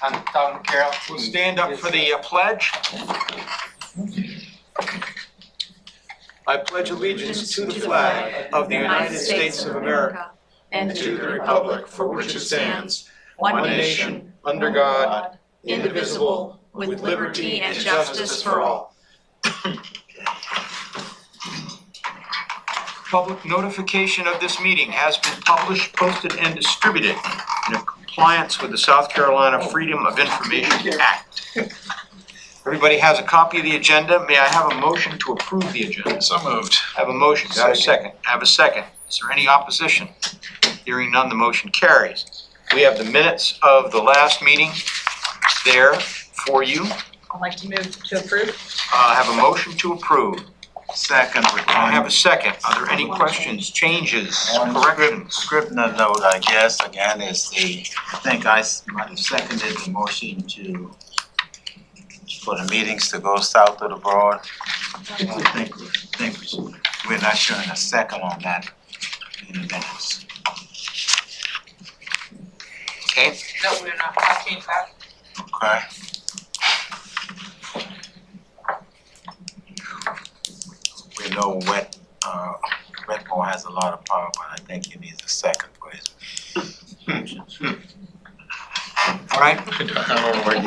Tom Carroll. We'll stand up for the pledge. I pledge allegiance to the flag of the United States of America and to the republic for which it stands, one nation, under God, indivisible, with liberty and justice for all. Public notification of this meeting has been published, posted, and distributed in compliance with the South Carolina Freedom of Information Act. Everybody has a copy of the agenda. May I have a motion to approve the agenda? So moved. I have a motion. Do I have a second? I have a second. Is there any opposition? Hearing none, the motion carries. We have the minutes of the last meeting there for you. I'd like to move to approve. I have a motion to approve. Second. I have a second. Are there any questions, changes, corrections? Scrivener note, I guess, again, is I think I might have seconded the motion for the meetings to go south of the broad. I think we're not showing a second on that in the minutes. Okay, No, we're not. I changed that. Okay. We know Wetmore has a lot of power, but I think he needs a second for his motion. all right. I don't know where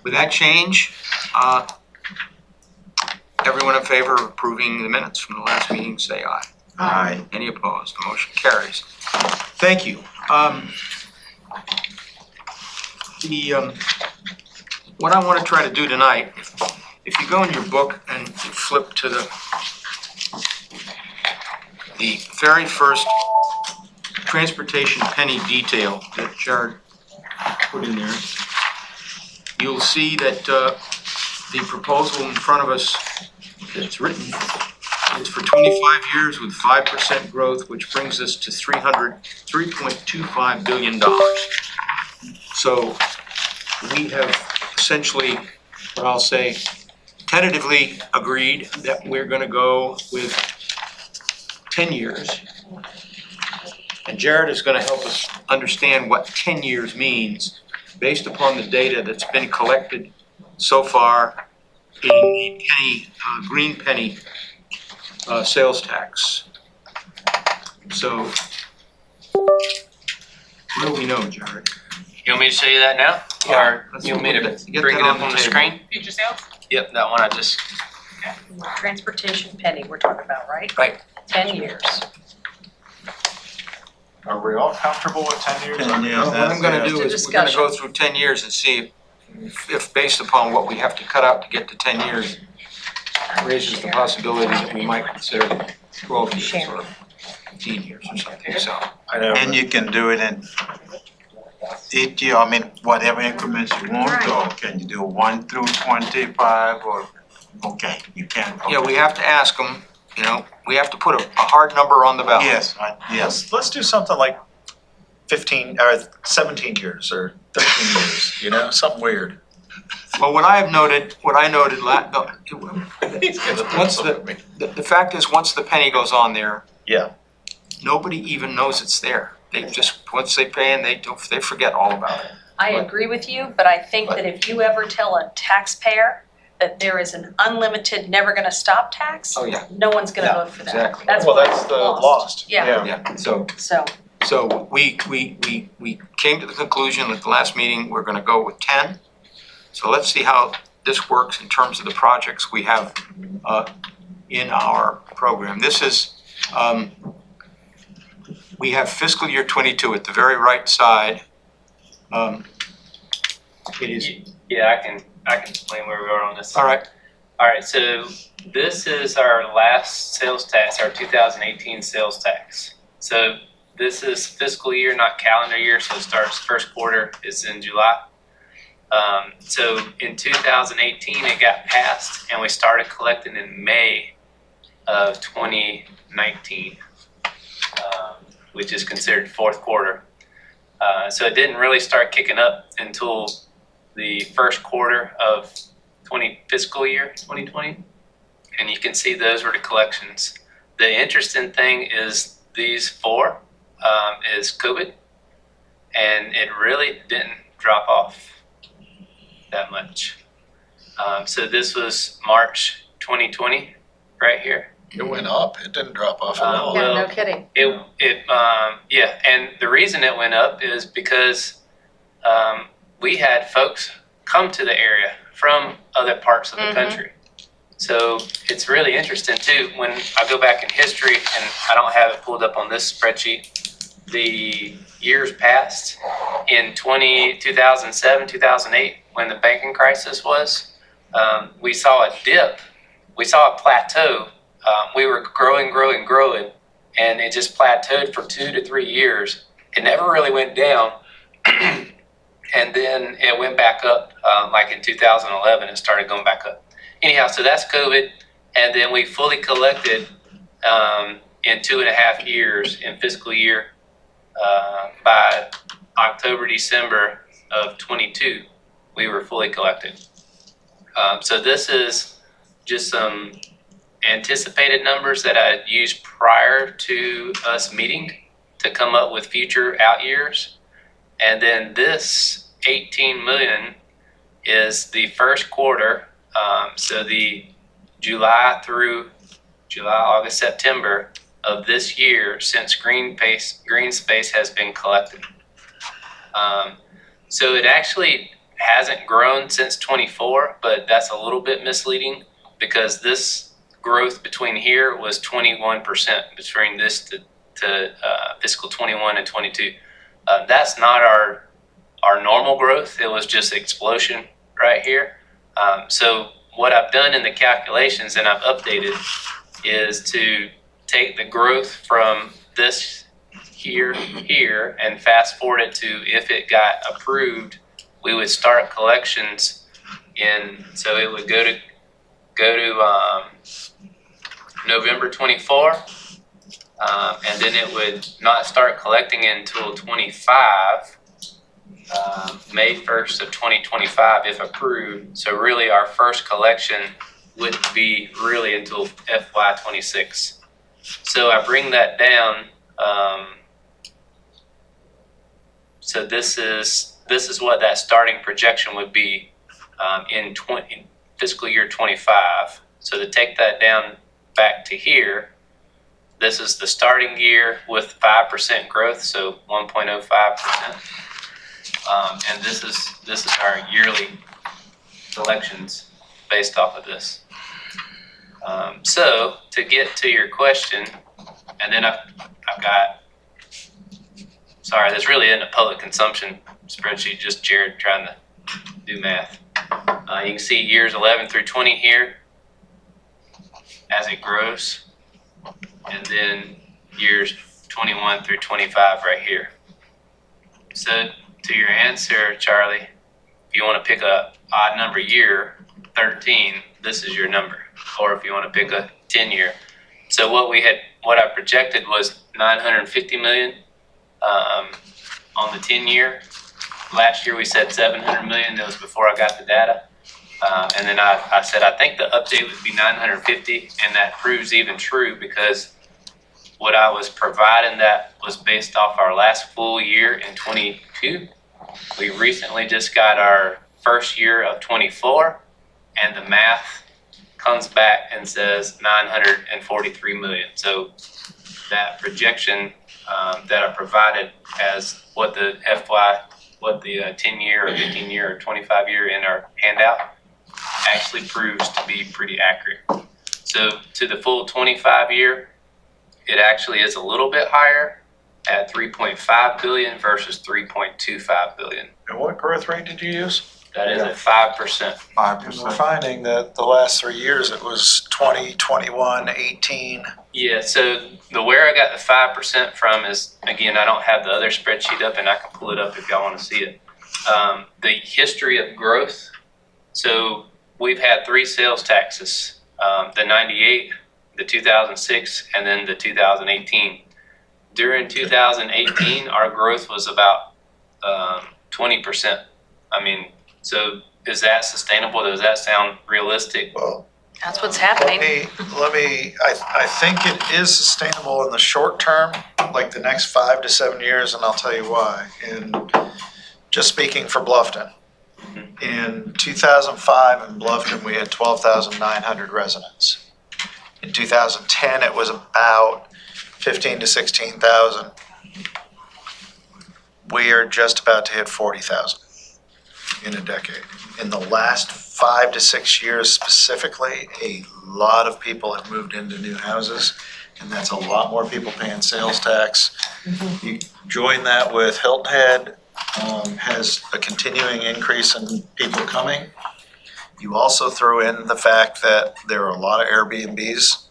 With that change, everyone in favor of approving the minutes from the last meeting, say aye. Aye. Any opposed? The motion carries. Thank you. What I want to try to do tonight, if you go in your book and you flip to the very first transportation penny detail that Jared put in there, you'll see that the proposal in front of us that's written is for 25 years with 5% growth, which brings us to $3.25 billion. So we have essentially, what I'll say, tentatively agreed that we're gonna go with 10 years. And Jared is gonna help us understand what 10 years means based upon the data that's been collected so far in the green penny sales tax. So, what do we know, Jared? You want me to show you that now? Yeah, Or let's you want me to get bring that it on up the on the table. screen? Future sales? Yep, that one I just, Transportation penny we're talking about, right? Right. 10 years. Are we all comfortable with 10 years? 10 years. What I'm gonna That's do it. is, we're gonna go through 10 years and see if based upon what we have to cut out to get to 10 years, raises the possibility that we might consider 12 years or 15 years or something, so. And you can do it in each year, I mean, whatever increments you want, or can you do 1 through 25, or, okay, you can. Yeah, we have to ask them, you know, we have to put a hard number on the ballot. Yes, yes. Let's do something like 15 or 17 years or 13 years, you know, something weird. Well, what I noted, once the fact is, once the penny goes on there, Yeah. nobody even knows it's there. They just, once they pay in, they forget all about it. I agree with you, but I think that if you ever tell a taxpayer that there is an unlimited, never gonna stop tax, Oh, yeah. no one's gonna Yeah, vote for that. exactly. That's Well, why that's it's the lost. lost. Yeah, Yeah, so so, we came to the conclusion at the last meeting, we're gonna go with 10. So let's see how this works in terms of the projects we have in our program. This is, we have fiscal year 22 at the very right side. It is, yeah, I can explain where we are on this. all right, Alright, so this is our last sales tax, our 2018 sales tax. So this is fiscal year, not calendar year, so it starts first quarter, it's in July. So in 2018, it got passed and we started collecting in May of 2019, which is considered fourth quarter. So it didn't really start kicking up until the first quarter of fiscal year 2020. And you can see those were the collections. The interesting thing is these four is COVID. and it really didn't drop off that much. So this was March 2020, right here. It went up, it didn't drop off at all. Well, Yeah, no kidding. Yeah, and the reason it went up is because we had folks come to the area from other parts of the country. So it's really interesting too, when I go back in history, and I don't have it pulled up on this spreadsheet, the years past, in 2007, 2008, when the banking crisis was, we saw a dip, we saw a plateau. We were growing, and it just plateaued for 2 to 3 years. It never really went down, and then it went back up, like in 2011, it started going back up. Anyhow, so that's COVID, and then we fully collected in 2.5 years in fiscal year by October, December of 22, we were fully collected. So this is just some anticipated numbers that I used prior to us meeting to come up with future out years. And then this 18 million is the first quarter. So the July, August, September of this year since green space has been collected. So it actually hasn't grown since 24, but that's a little bit misleading because this growth between here was 21% between this to fiscal 21 and 22. That's not our normal growth. It was just explosion right here. So what I've done in the calculations, and I've updated, is to take the growth from this here, and fast forward it to if it got approved, we would start collections so it would go to November 24, and then it would not start collecting until 25, May 1st of 2025 if approved. So really our first collection wouldn't be really until FY 26. So I bring that down. So this is what that starting projection would be in fiscal year 25. So to take that down back to here, this is the starting year with 5% growth, so 1.05%. And this is our yearly collections based off of this. So to get to your question, and then I've got, sorry, this really isn't a public consumption spreadsheet, just Jared trying to do math. You can see years 11 through 20 here as it grows, and then years 21 through 25 right here. So to your answer, Charlie, if you want to pick a odd number year, 13, this is your number. Or if you want to pick a 10 year. So what I projected was 950 million on the 10 year. Last year we said 700 million. That was before I got the data. And then I said, I think the update would be 950, and that proves even true because what I was providing that was based off our last full year in 22. We recently just got our first year of 24, and the math comes back and says 943 million. So that projection that I provided as what the 10 year or 15 year or 25 year in our handout actually proves to be pretty accurate. So to the full 25 year, it actually is a little bit higher at 3.5 billion versus 3.25 billion. And what growth rate did you use? That is at 5%. 5%. We're finding that the last 3 years it was 20, 21, 18. Yeah, so where I got the 5% from is, again, I don't have the other spreadsheet up, and I can pull it up if y'all want to see it. The history of growth. So we've had 3 sales taxes, the 98, the 2006, and then the 2018. During 2018, our growth was about 20%. I mean, so is that sustainable? Does that sound realistic? Well, That's what's happening. I think it is sustainable in the short term, like the next 5 to 7 years, and I'll tell you why. And just speaking for Bluffton, in 2005 in Bluffton, we had 12,900 residents. In 2010, it was about 15 to 16,000. We are just about to hit 40,000 in a decade. In the last 5 to 6 years specifically, a lot of people have moved into new houses, and that's a lot more people paying sales tax. You join that with Hilton Head, has a continuing increase in people coming. You also throw in the fact that there are a lot of Airbnbs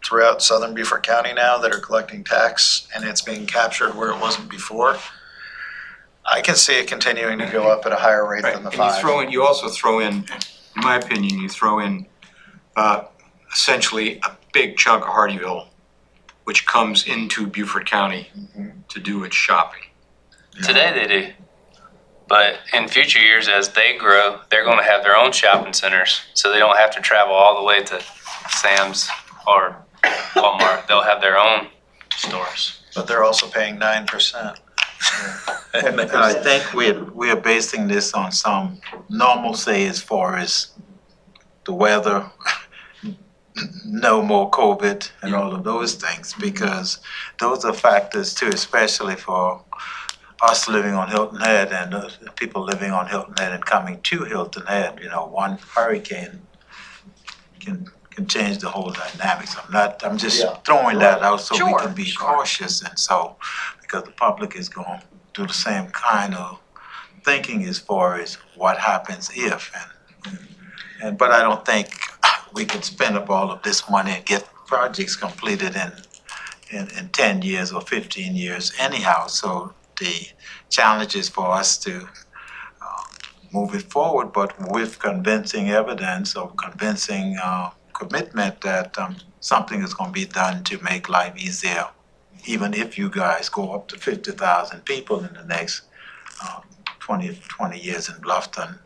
throughout southern Beaufort County now that are collecting tax, and it's being captured where it wasn't before. I can see it continuing to go up at a higher rate Right, than the and 5. you also throw in my opinion, you throw in essentially a big chunk of Hardyville, which comes into Beaufort County to do its shopping. Today they do. But in future years, as they grow, they're going to have their own shopping centers, so they don't have to travel all the way to Sam's or Walmart. They'll have their own stores. But they're also paying 9%. And I think we're basing this on some normalcy as far as the weather, no more COVID and all of those things, because those are factors too, especially for us living on Hilton Head and people living on Hilton Head and coming to Hilton Head. You know, one hurricane can change the whole dynamics. I'm just Yeah. throwing that out so we Sure, can be sure. cautious, and so, because the public is going to do the same kind of thinking as far as what happens if, but I don't think we can spend up all of this money and get projects completed in 10 years or 15 years anyhow. So the challenge is for us to move it forward, but with convincing evidence or convincing commitment that something is going to be done to make life easier, even if you guys go up to 50,000 people in the next 20 years in Bluffton,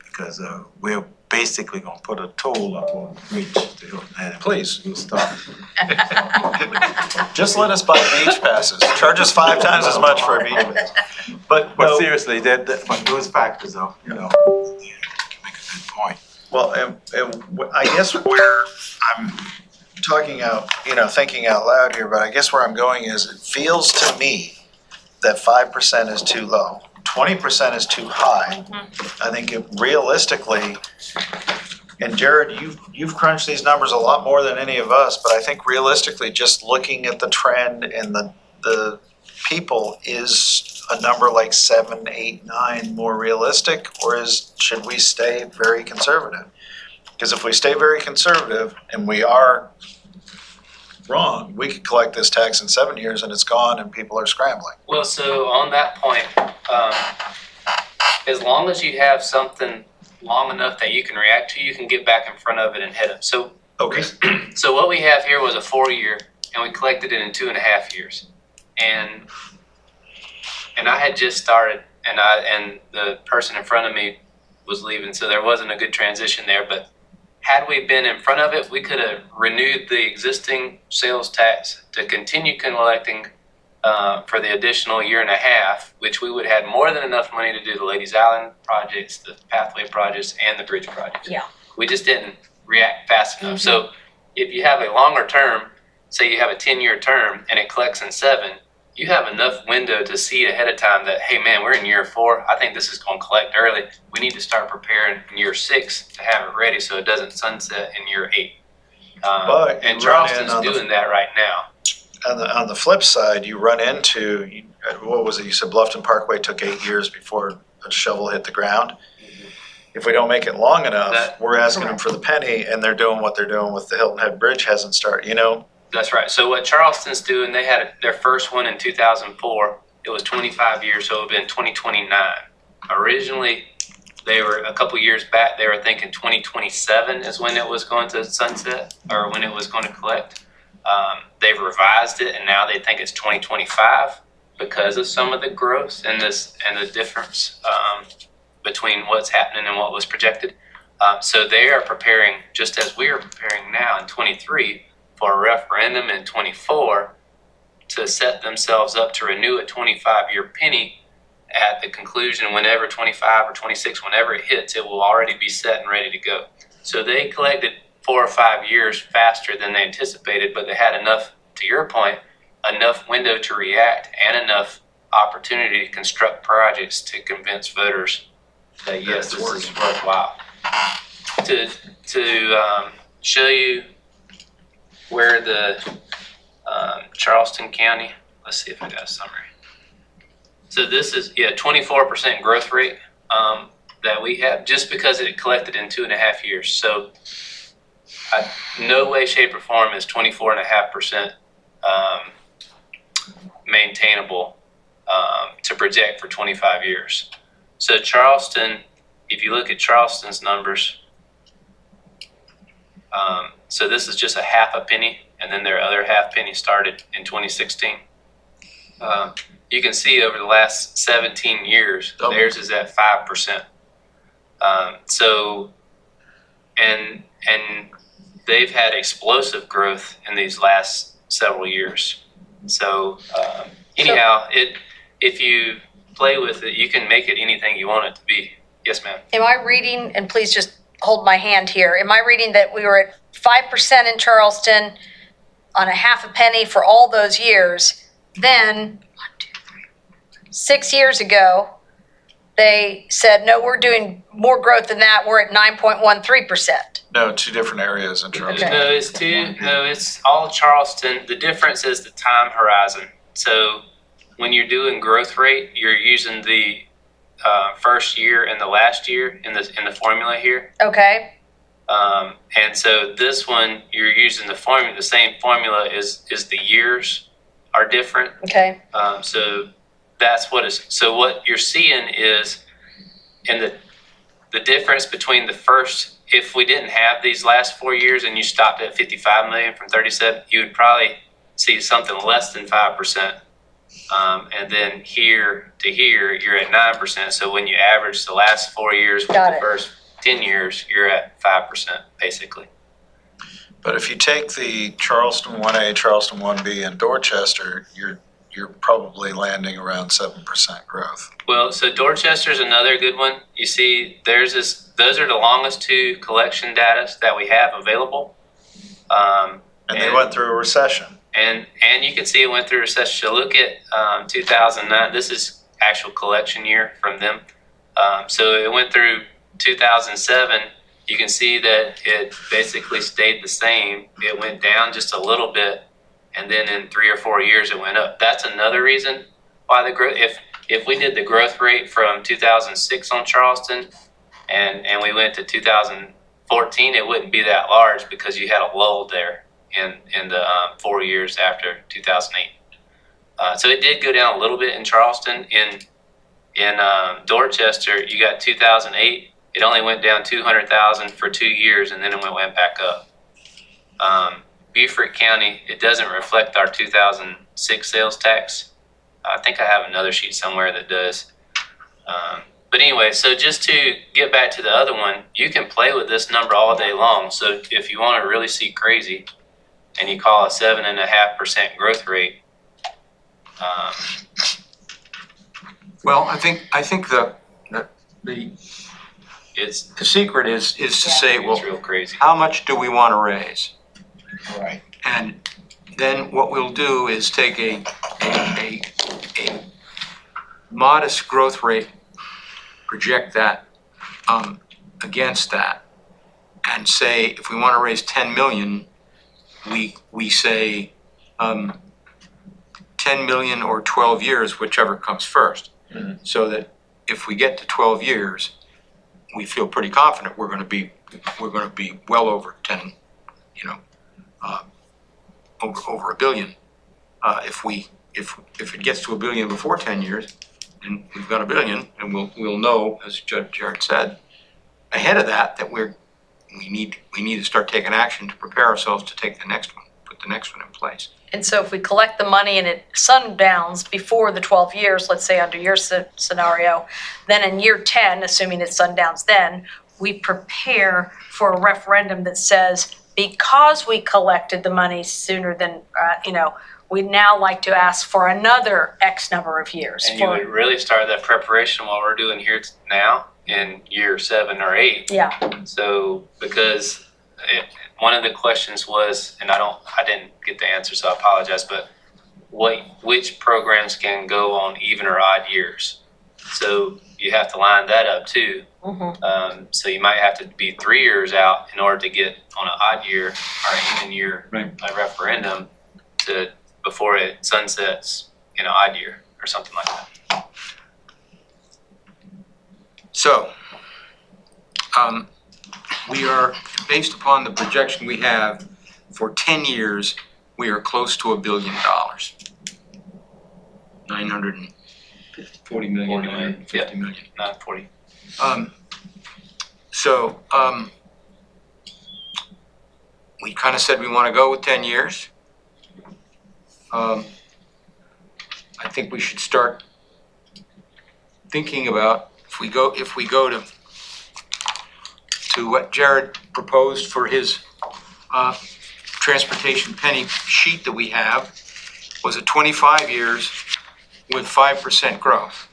because we're basically going to put a toll up on the bridge to Hilton Head. Please. We'll stop. Just let us buy beach passes. Charge us 5 times as much for a beach pass. But But no, seriously, but those factors are, you know, you make a good point. well, I guess where I'm talking out, thinking out loud here, but I guess where I'm going is it feels to me that 5% is too low. 20% is too high. I think realistically, and Jared, you've crunched these numbers a lot more than any of us, but I think realistically, just looking at the trend and the people, is a number like 7, 8, 9 more realistic, or should we stay very conservative? Because if we stay very conservative and we are wrong, we could collect this tax in 7 years and it's gone and people are scrambling. Well, so on that point, as long as you have something long enough that you can react to, you can get back in front of it and hit them. So, Okay. so what we have here was a 4-year, and we collected it in 2.5 years. And I had just started, and the person in front of me was leaving, so there wasn't a good transition there. But had we been in front of it, we could have renewed the existing sales tax to continue collecting for the additional 1.5 years, which we would have had more than enough money to do the Ladies Island projects, the pathway projects, and the bridge projects. Yeah. We just didn't react fast enough. So if you have a longer term, say you have a 10-year term and it collects in 7, you have enough window to see ahead of time that, hey man, we're in year 4. I think this is going to collect early. We need to start preparing in year 6 to have it ready so it doesn't sunset in year 8. But And you run in Charleston's on the- doing that right now. On the flip side, you run into, what was it, you said Bluffton Parkway took 8 years before a shovel hit the ground. If we don't make it long enough, we're asking them for the penny, and they're doing what they're doing with the Hilton Head Bridge hasn't started, That's right. So what Charleston's doing, they had their first one in 2004. It was 25 years, so it would have been 2029. Originally, they were a couple years back, they were thinking 2027 is when it was going to sunset or when it was going to collect. They've revised it, and now they think it's 2025 because of some of the growth and the difference between what's happening and what was projected. So they are preparing, just as we are preparing now in 23 for a referendum in 24 to set themselves up to renew a 25-year penny at the conclusion whenever 25 or 26, whenever it hits, it will already be set and ready to go. So they collected 4 or 5 years faster than they anticipated, but they had enough, to your point, enough window to react and enough opportunity to construct projects to convince voters that yes, this is worthwhile. To show you where the Charleston County, let's see if I got a summary. So this is 24% growth rate that we have just because it collected in 2.5 years. So no way, shape, or form is 24.5% maintainable to project for 25 years. So Charleston, if you look at Charleston's numbers, so this is just a half a penny, and then their other half penny started in 2016. You can see over the last 17 years, theirs is at 5%. And they've had explosive growth in these last several years. So anyhow, if you play with it, you can make it anything you want it to be. Yes, ma'am. Am I reading, and please just hold my hand here, am I reading that we were at 5% in Charleston on a half a penny for all those years? Then 6 years ago, they said, no, we're doing more growth than that. We're at 9.13%. No, two different areas in Charleston. Okay. No, it's all Charleston. The difference is the time horizon. So when you're doing growth rate, you're using the first year and the last year in the formula here. Okay. And so this one, you're using the formula. The same formula is the years are different. Okay. So that's what is. So what you're seeing is in the difference between the first. If we didn't have these last 4 years and you stopped at 55 million from 37, you would probably see something less than 5%. And then here to here, you're at 9%. So when you average the last 4 years with the first 10 years, you're at 5%, basically. But if you take the Charleston 1A, Charleston 1B, and Dorchester, you're probably landing around 7% growth. Well, so Dorchester's another good one. You see, those are the longest two collection data that we have available. And they went through a recession. And you can see it went through a recession. So look at 2009. This is actual collection year from them. So it went through 2007. You can see that it basically stayed the same. It went down just a little bit, and then in 3 or 4 years it went up. That's another reason why the growth. If we did the growth rate from 2006 on Charleston, and we went to 2014, it wouldn't be that large because you had a lull there in the 4 years after 2008. So it did go down a little bit in Charleston. In Dorchester, you got 2008. It only went down 200,000 for 2 years, and then it went back up. Beaufort County, it doesn't reflect our 2006 sales tax. I think I have another sheet somewhere that does. But anyway, so just to get back to the other one, you can play with this number all day long. So if you want to really see crazy, and you call a 7.5% growth rate. Well, I think the It's secret is to say, well, it's real crazy. how much do we want to raise? Right. And then what we'll do is take a modest growth rate, project that against that, and say if we want to raise 10 million, we say 10 million or 12 years, whichever comes first. Mhm. So that if we get to 12 years, we feel pretty confident we're going to be well over 10, over $1 billion. If it gets to $1 billion before 10 years, then we've got $1 billion, and we'll know, as Judge Jarrett said, ahead of that we need to start taking action to prepare ourselves to take the next one, put the next one in place. And so if we collect the money and it sundowns before the 12 years, let's say under your scenario, then in year 10, assuming it sundowns then, we prepare for a referendum that says, because we collected the money sooner than, we'd now like to ask for another X number of years. And you would really start that preparation what we're doing here now in year 7 or 8. Yeah, So because one of the questions was, and I didn't get the answer, so I apologize, but which programs can go on even or odd years? So you have to line that up too. So you might have to be 3 years out in order to get on an odd year or even year a referendum before it sunsets in an odd year or something like that. So, we are, based upon the projection we have, for 10 years, we are close to $1 billion. 940 million, 40 million, 950 million. Not 40. We kind of said we want to go with 10 years. I think we should start thinking about if we go to what Jared proposed for his transportation penny sheet that we have, was it 25 years with 5% growth?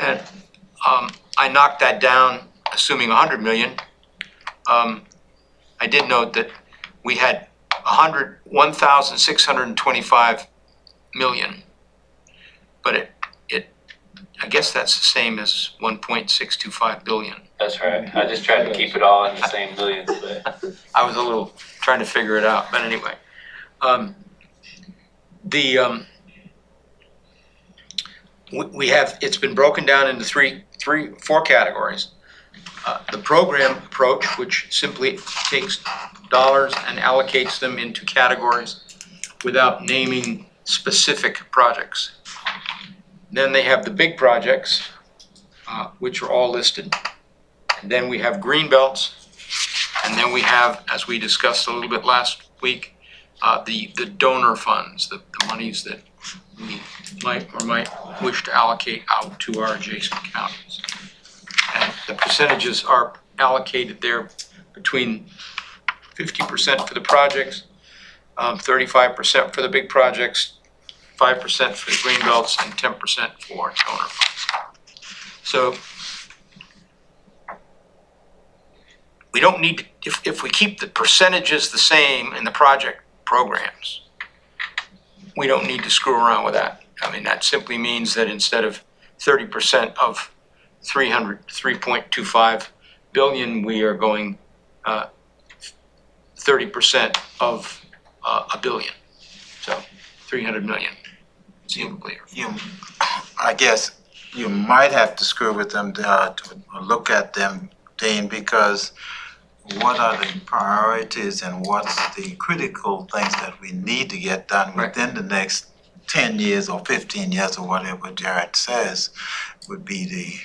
And I knocked that down, assuming 100 million. I did note that we had 1,625 million, but I guess that's the same as 1.625 billion. That's right. I just tried to keep it all in the same millions, but I was a little trying to figure it out, but anyway. We have, it's been broken down into four categories. The program approach, which simply takes dollars and allocates them into categories without naming specific projects. Then they have the big projects, which are all listed. And then we have green belts. And then we have, as we discussed a little bit last week, the donor funds, the monies that we might wish to allocate out to our adjacent counties. And the percentages are allocated there between 50% for the projects, 35% for the big projects, 5% for the green belts, and 10% for donor funds. So we don't need to, if we keep the percentages the same in the project programs, we don't need to screw around with that. I mean, that simply means that instead of 30% of 3.25 billion, we are going 30% of a billion. So 300 million. Simply. I guess you might have to screw with them to look at them, Dean, because what are the priorities and what's the critical things that we need to get done within the next 10 years or 15 years or whatever Jared says would be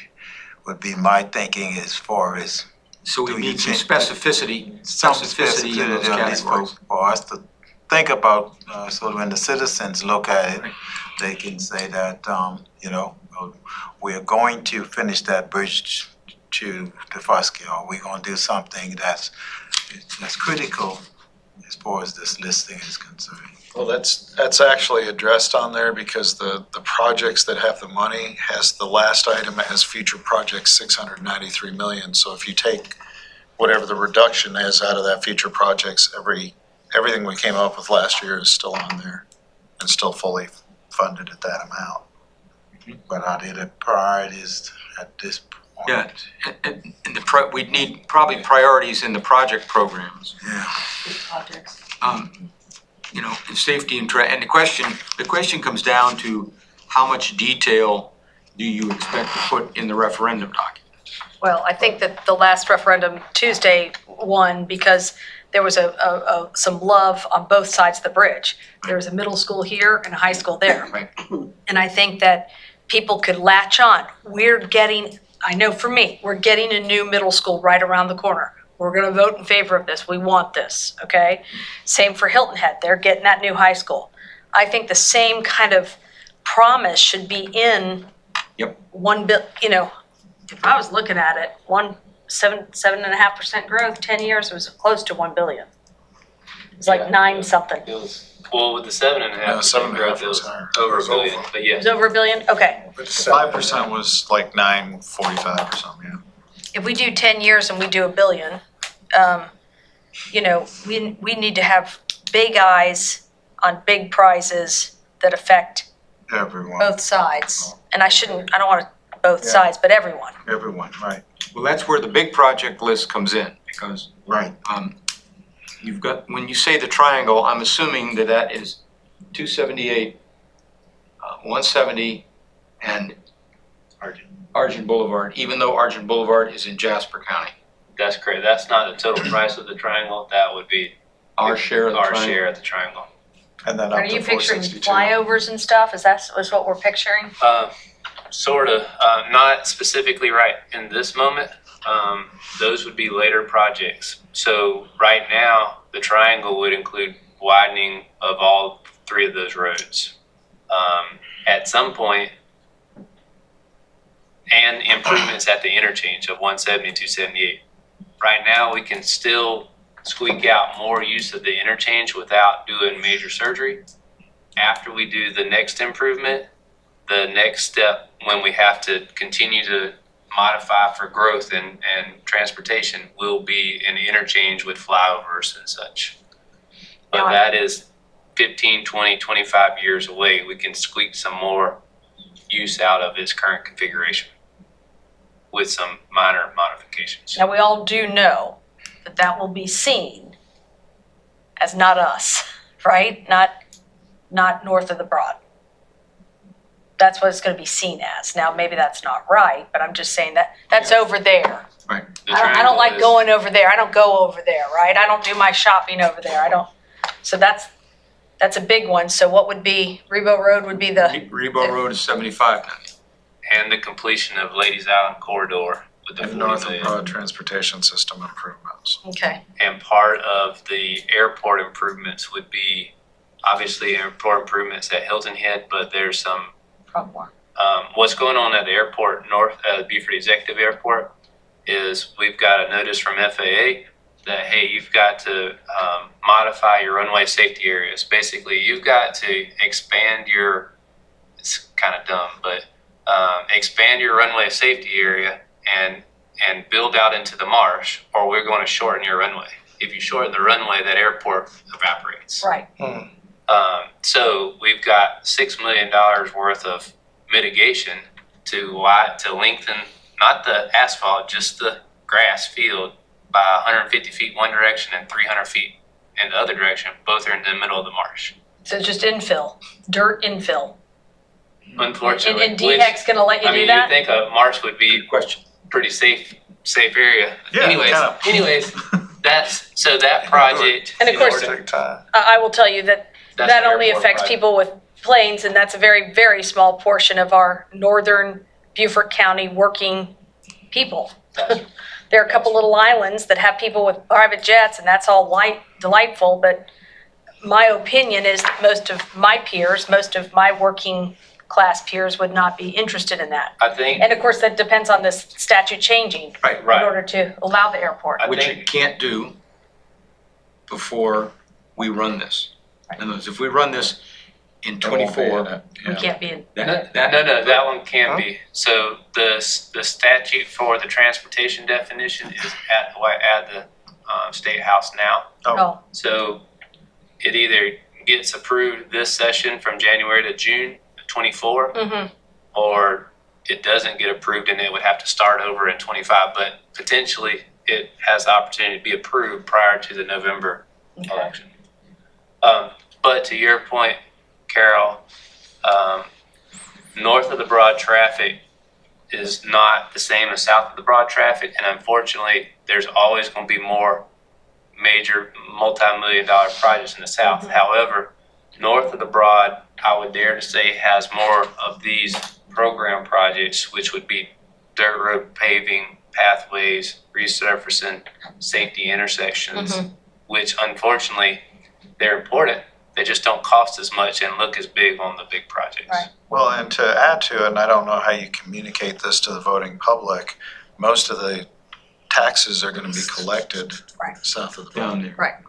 my thinking as far as. So we Do you need some think that- specificity in those at least categories. for us to think about, so when the citizens look at it, they can say that, we're going to finish that bridge to Fusky, or we're gonna do something that's critical as far as this listing is concerned. Well, that's actually addressed on there because the projects that have the money has the last item has future projects 693 million. So if you take whatever the reduction is out of that future projects, everything we came up with last year is still on there and still fully funded at that amount. But are they the priorities at this point? Yeah, and we'd need probably priorities in the project programs. Yeah. In safety and and the question comes down to how much detail do you expect to put in the referendum document? well, I think that the last referendum Tuesday won because there was some love on both sides of the bridge. There was a middle school here and a high school there. Right. And I think that people could latch on. I know for me, we're getting a new middle school right around the corner. We're gonna vote in favor of this. We want this, okay? Same for Hilton Head. They're getting that new high school. I think the same kind of promise should be in Yep. if I was looking at it, 7.5% growth, 10 years was close to 1 billion. It was like Yeah. 9 something. It was, well, with the 7.5% 7.5 growth, it was was higher. over It a was billion, over. but It yeah. was over a billion? Okay. 5% was like 945 or something, yeah. If we do 10 years and we do a billion, you know, we need to have big eyes on big prizes that affect Everyone, both sides. And I don't want to both Yeah. sides, but everyone. everyone, right, Well, that's where the big project list comes in, because right. you've got, when you say the triangle, I'm assuming that that is 278, 170, and Argent Boulevard, even though Argent Boulevard is in Jasper County. That's correct. That's not the total price of the triangle. That would be Our share of the our triangle. share of the triangle. And then Are up to you picturing 462. flyovers and stuff? Is what we're picturing? Sort of, not specifically right in this moment. Those would be later projects. So right now, the triangle would include widening of all 3 of those roads. At some point, and improvements at the interchange of 170 and 278. Right now, we can still squeak out more use of the interchange without doing major surgery. After we do the next improvement, the next step when we have to continue to modify for growth and transportation will be an interchange with flyovers and such. But Now, that is 15, 20, 25 years away. We can squeak some more use out of its current configuration with some minor modifications. Now, we all do know that that will be seen as not us, right? Not north of the Broad. That's what it's going to be seen as. Now, maybe that's not right, but I'm just saying that's over there. The I don't triangle like is- going over there. I don't go over there, right? I don't do my shopping over there. I don't. So that's a big one. So what would be, Rebo Road would be the, Rebo Road is 75 now. And the completion of Ladies Island Corridor with the And 40 north of million. Broad transportation system improvements. okay. And part of the airport improvements would be obviously airport improvements at Hilton Head, but there's some, Front more. what's going on at the airport, Beaufort Executive Airport, is we've got a notice from FAA that, hey, you've got to modify your runway safety areas. Basically, you've got to expand your, it's kind of dumb, but expand your runway safety area and build out into the marsh, or we're going to shorten your runway. If you shorten the runway, that airport evaporates. Right. So we've got $6 million worth of mitigation to lengthen, not the asphalt, just the grass field by 150 feet one direction and 300 feet in the other direction. Both are in the middle of the marsh. So just infill, dirt infill. Unfortunately, And DHEC's going to let you I mean, do you'd that? think a marsh would be Good question. pretty safe area. Yeah, Anyways, that project. And of in course- order- Take time. I will tell you that that's that an only airport affects project. people with planes, and that's a very, very small portion of our northern Beaufort County working people. That's- There are a couple little islands that have people with private jets, and that's all delightful, but my opinion is that most of my peers, most of my working class peers would not be interested in that. I think, And of course, that depends on this statute changing in right. order to allow the airport. I Which think- you can't do before we run this. In other words, if we run this in 24, We can't be in, No, that one can be. So the statute for the transportation definition is at the State House now. oh, So it either gets approved this session from January to June of 24, mhm. or it doesn't get approved and it would have to start over in 25. But potentially it has the opportunity to be approved prior to the November Okay. election. But to your point, Carol, north of the Broad traffic is not the same as south of the Broad traffic, and unfortunately, there's always going to be more major multi-million-dollar projects in the south. Mhm. However, north of the Broad, I would dare to say, has more of these program projects, which would be dirt road paving, pathways, resurfacing, safety intersections, which unfortunately, they're important. They just don't cost as much and look as big on the big projects. Right. Well, and to add to it, and I don't know how you communicate this to the voting public, most of the taxes are gonna be collected Right. south of the Down border. there.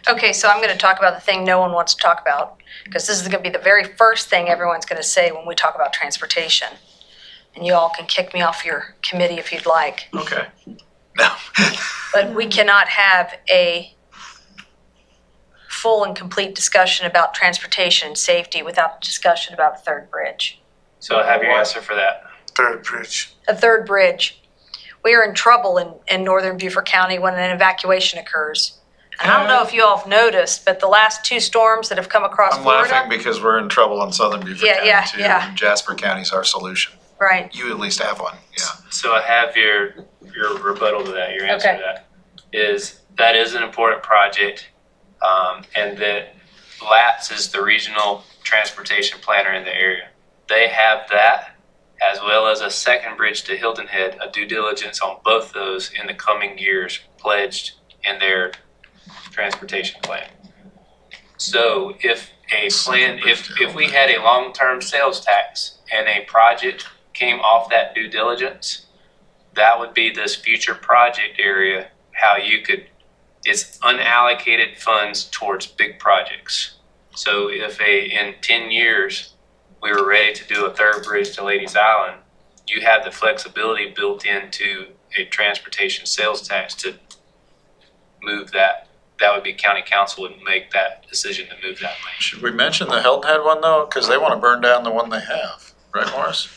Okay, so I'm gonna talk about the thing no one wants to talk about, because this is gonna be the very first thing everyone's gonna say when we talk about transportation. And you all can kick me off your committee if you'd like. Okay. No. But we cannot have a full and complete discussion about transportation and safety without discussion about a third bridge. So I have your answer for that. Third bridge. A third bridge. We are in trouble in northern Beaufort County when an evacuation occurs. And I don't know if you all have noticed, but the last two storms that have come across I'm Florida. laughing because we're in trouble in southern Beaufort Yeah, yeah, County too, yeah. and Jasper County's our solution. Right, You at least have one, yeah. So I have your rebuttal to that, your answer Okay. to that. That is an important project, and that LATS is the regional transportation planner in the area. They have that, as well as a second bridge to Hilton Head, a due diligence on both those in the coming years pledged in their transportation plan. So if we had a long-term sales tax and a project came off that due diligence, that would be this future project area, it's unallocated funds towards big projects. So if in 10 years, we were ready to do a third bridge to Ladies Island, you have the flexibility built into a transportation sales tax to move that. That would be county council would make that decision to move that money. Should we mention the Hilton Head one though? Because they want to burn down the one they have, right, Morris?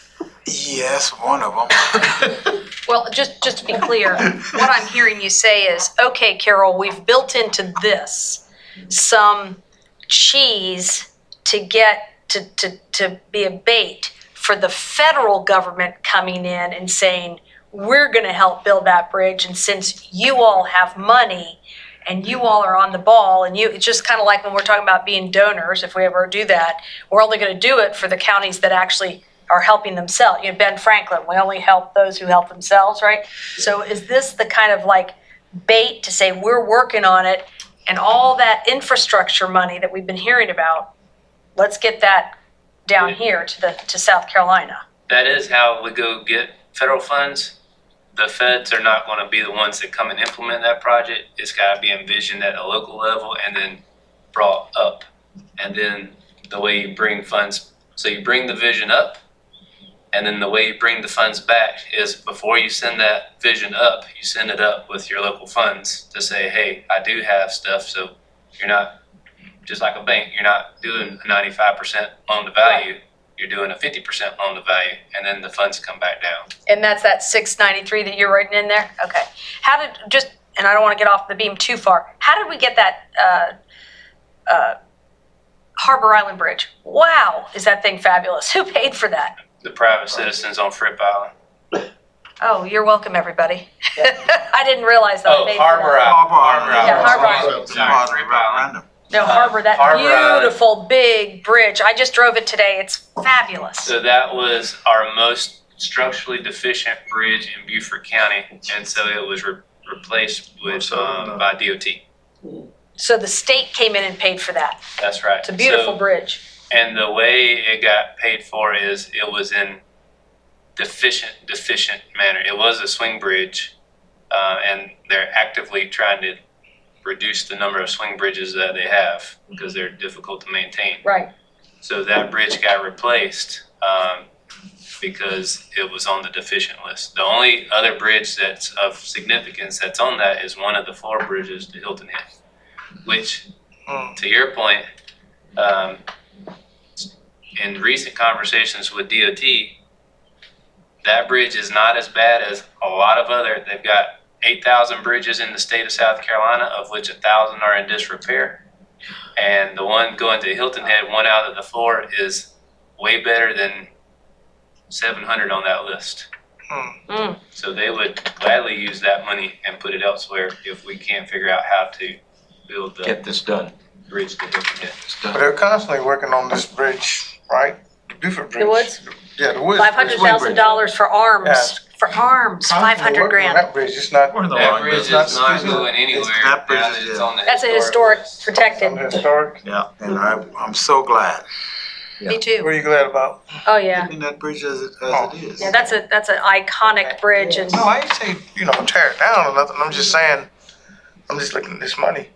Yes, one of them. well, just to be clear, what I'm hearing you say is, okay, Carol, we've built into this some cheese to get to be a bait for the federal government coming in and saying, we're gonna help build that bridge, and since you all have money and you all are on the ball, and it's just kind of like when we're talking about being donors, if we ever do that, we're only gonna do it for the counties that actually are helping themselves. You know, Ben Franklin, we only help those who help themselves, right? So is this the kind of like bait to say we're working on it, and all that infrastructure money that we've been hearing about, let's get that down here to South Carolina? That is how we go get federal funds. The feds are not going to be the ones that come and implement that project. It's got to be envisioned at a local level and then brought up. And then the way you bring funds, so you bring the vision up, and then the way you bring the funds back is before you send that vision up, you send it up with your local funds to say, hey, I do have stuff. So you're not, just like a bank, you're not doing a 95% loan to value. You're doing a 50% loan to value, and then the funds come back down. And that's that 693 that you're writing in there? Okay. How did, and I don't want to get off the beam too far, how did we get that Harbor Island Bridge? Wow, is that thing fabulous? Who paid for that? The private citizens on Fripp Island. Oh, you're welcome, everybody. I didn't realize that. Oh, Harbor Island. Yeah, Harbor Island. Sorry, Fripp Island. No, Harbor, that Harbor Island. beautiful big bridge. I just drove it today. It's fabulous. So that was our most structurally deficient bridge in Beaufort County, and so it was replaced with by DOT. So the state came in and paid for that. That's right. It's a beautiful bridge. And the way it got paid for is it was in deficient manner. It was a swing bridge, and they're actively trying to reduce the number of swing bridges that they have because they're difficult to maintain. Right. So that bridge got replaced because it was on the deficient list. The only other bridge that's of significance that's on that is one of the 4 bridges to Hilton Head, which, to your point, in recent conversations with DOT, that bridge is not as bad as a lot of other. They've got 8,000 bridges in the state of South Carolina, of which 1,000 are in disrepair. And the one going to Hilton Head, 1 out of the 4, is way better than 700 on that list. So they would gladly use that money and put it elsewhere if we can't figure out how to build the Get this done. bridge to Hilton Head. But they're constantly working on this bridge, right? The Beaufort Bridge. The Woods? Yeah, the Woods. $500,000 for arms Yes. For arms, Constantly 500 working on grand. That bridge, it's not, We're in the That wrong bridge business. is not Excuse me? going anywhere That bridge now is that it's in. on the That's a historic list. protected. some historic. Yeah, and I'm so glad. Me What too. are you glad about? Oh, yeah. Keeping that bridge as it is. Yeah, that's an iconic bridge and No, I ain't say, tear it down or nothing, I'm just saying, I'm just looking at this money.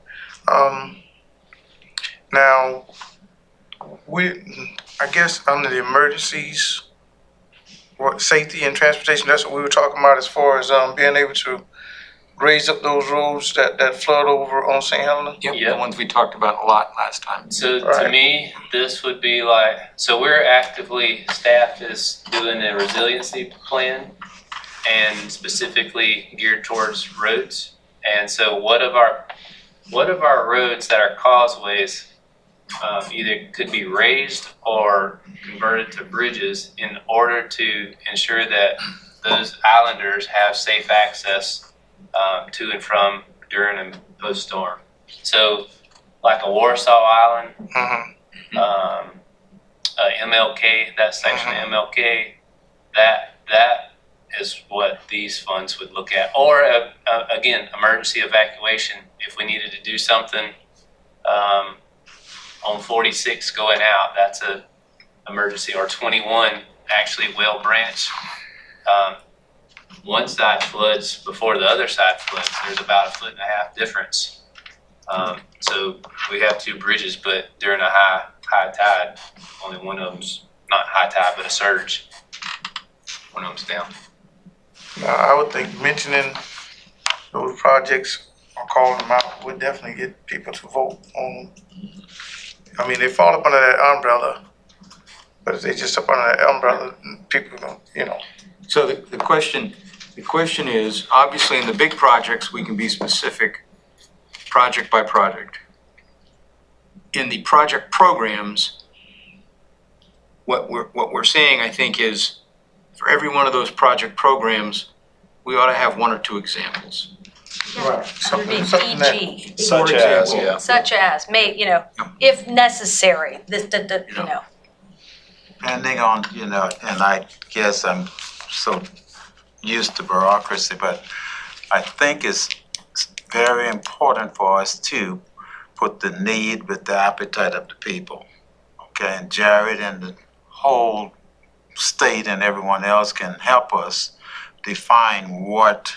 Now, I guess under the emergencies, safety and transportation, that's what we were talking about as far as, being able to raise up those roads that flood over on St. Helena? Yep, the Yep. ones we talked about a lot last time. So to Right. me, this would be like, so we're actively, staff is doing a resiliency plan and specifically geared towards roads. And so what of our roads that are causeways either could be raised or converted to bridges in order to ensure that those islanders have safe access to and from during and post-storm. So like a Warsaw Island, Mm-hmm. MLK, that section of MLK, that is what these funds would look at. Or again, emergency evacuation, if we needed to do something on 46 going out, that's a emergency. Or 21, actually Whale Branch, one side floods before the other side floods. There's about 1.5 foot difference. So we have two bridges, but during a high tide, only one of them's not high tide, but a surge. One of them's down. Now, I would think mentioning those projects or calling them out would definitely get people to vote on. I mean, they fall up under that umbrella, but if they just up under that umbrella, people don't, So the question is, obviously in the big projects, we can be specific, project by project. In the project programs, what we're saying, I think, is for every one of those project programs, we ought to have one or two examples. Right. it would be Something that- PG, For example, such as, if necessary, Depending on, and I guess I'm so used to bureaucracy, but I think it's very important for us to put the need with the appetite of the people. Okay, and Jared and the whole state and everyone else can help us define what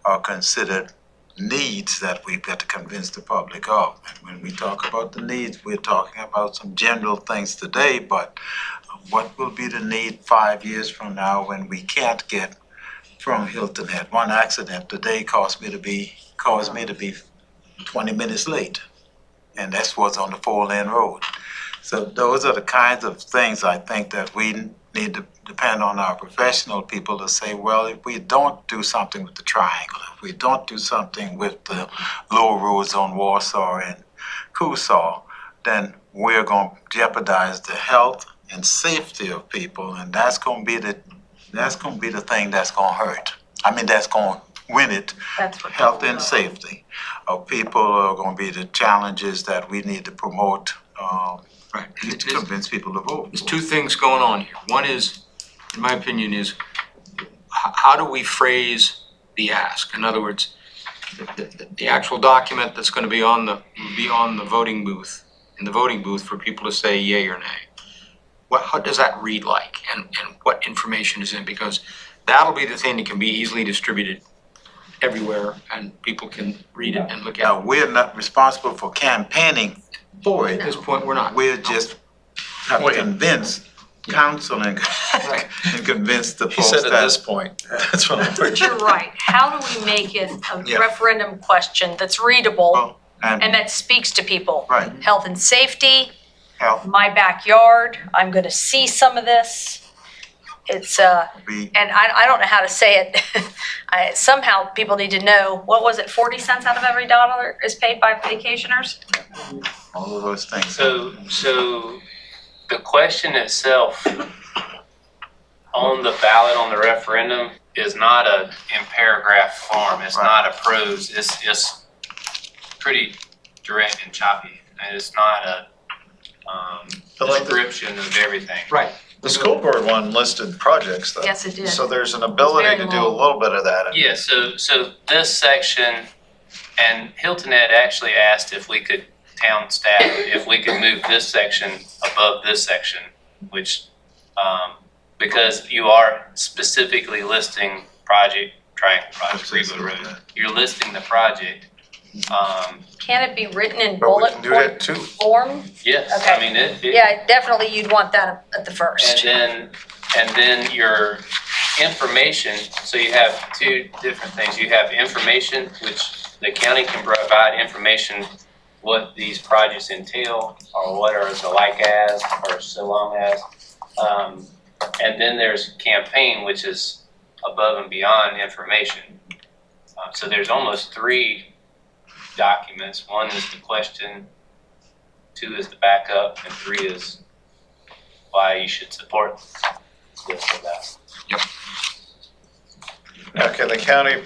are considered needs that we've got to convince the public of. And when we talk about the needs, we're talking about some general things today, but what will be the need 5 years from now when we can't get from Hilton Head? One accident today caused me to be 20 minutes late, and that's what's on the 4-lane road. So those are the kinds of things I think that we need to depend on our professional people to say, well, if we don't do something with the triangle, if we don't do something with the lower roads on Warsaw and Coosaw, then we're going to jeopardize the health and safety of people, and that's going to be the thing that's going to hurt. I mean, that's going to win it. that's what. Health and safety of people are going to be the challenges that we need to promote right. to convince people to vote. There's two things going on here. One is, in my opinion, is how do we phrase the ask? In other words, the actual document that's going to be on the voting booth, in the voting booth for people to say yay or nay. How does that read like, and what information is in? Because that'll be the thing that can be easily distributed everywhere, and people can read it and look at Now, it. we're not responsible for campaigning for At it. this point, we're not. We're just have to convince council and convince the He folks said at this that. point, that's what I'm. But you're right, how do we make it a Yeah. referendum question that's readable and And, that speaks to people? right, Health and safety, health, my backyard, I'm gonna see some of this. It's, be, and I don't know how to say it. Somehow people need to know, what was it, 40 cents out of every dollar is paid by vacationers? all of those things. So the question itself on the ballot on the referendum is not in paragraph form. It's Right. not a prose. It's just pretty direct and choppy. And it's not a I like the- description of everything. Right. The school board one listed projects though. Yes, it did. So there's an ability to very do a long. little bit of that. Yeah, so this section, and Hilton had actually asked if we could, town staff, if we could move this section above this section, which, because you are specifically listing project, Greenwood Road. You're listing the project. Can it be written in But we bullet can do that point too. form? Yes, Okay. I mean, it. Yeah, definitely you'd want that at the first. And then your information, so you have two different things. You have information, which the county can provide information, what these projects entail, or what are the like as, or so long as. And then there's campaign, which is above and beyond information. So there's almost three documents. One is the question, two is the backup, and three is why you should support this or that. Now, can the county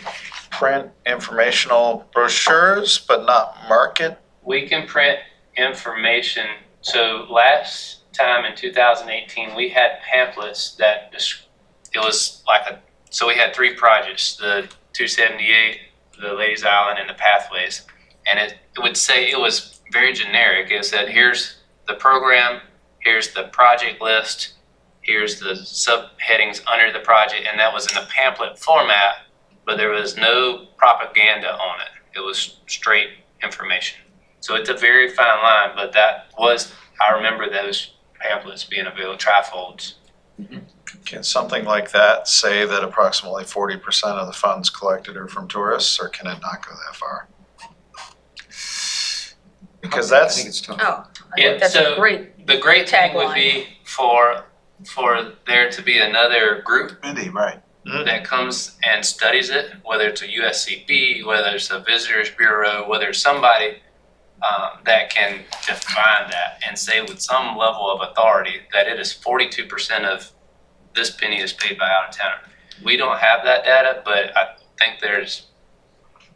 print informational brochures but not market? We can print information. So last time in 2018, we had pamphlets that it was like so we had three projects, the 278, the Ladies Island, and the Pathways. And it would say, it was very generic. It said, here's the program, here's the project list, here's the subheadings under the project, and that was in a pamphlet format, but there was no propaganda on it. It was straight information. So it's a very fine line, but that was, I remember those pamphlets being available, trifolds. Can something like that say that approximately 40% of the funds collected are from tourists, or can it not go that far? Because I that's, think it's tough. Oh, I Yeah, think that's a so- great, The great thing would Tagline. be for there to be another group Mindy, right. that comes and studies it, whether it's a USCB, whether it's a Visitors Bureau, whether it's somebody that can define that and say with some level of authority that it is 42% of this penny is paid by out of town. We don't have that data, but I think there's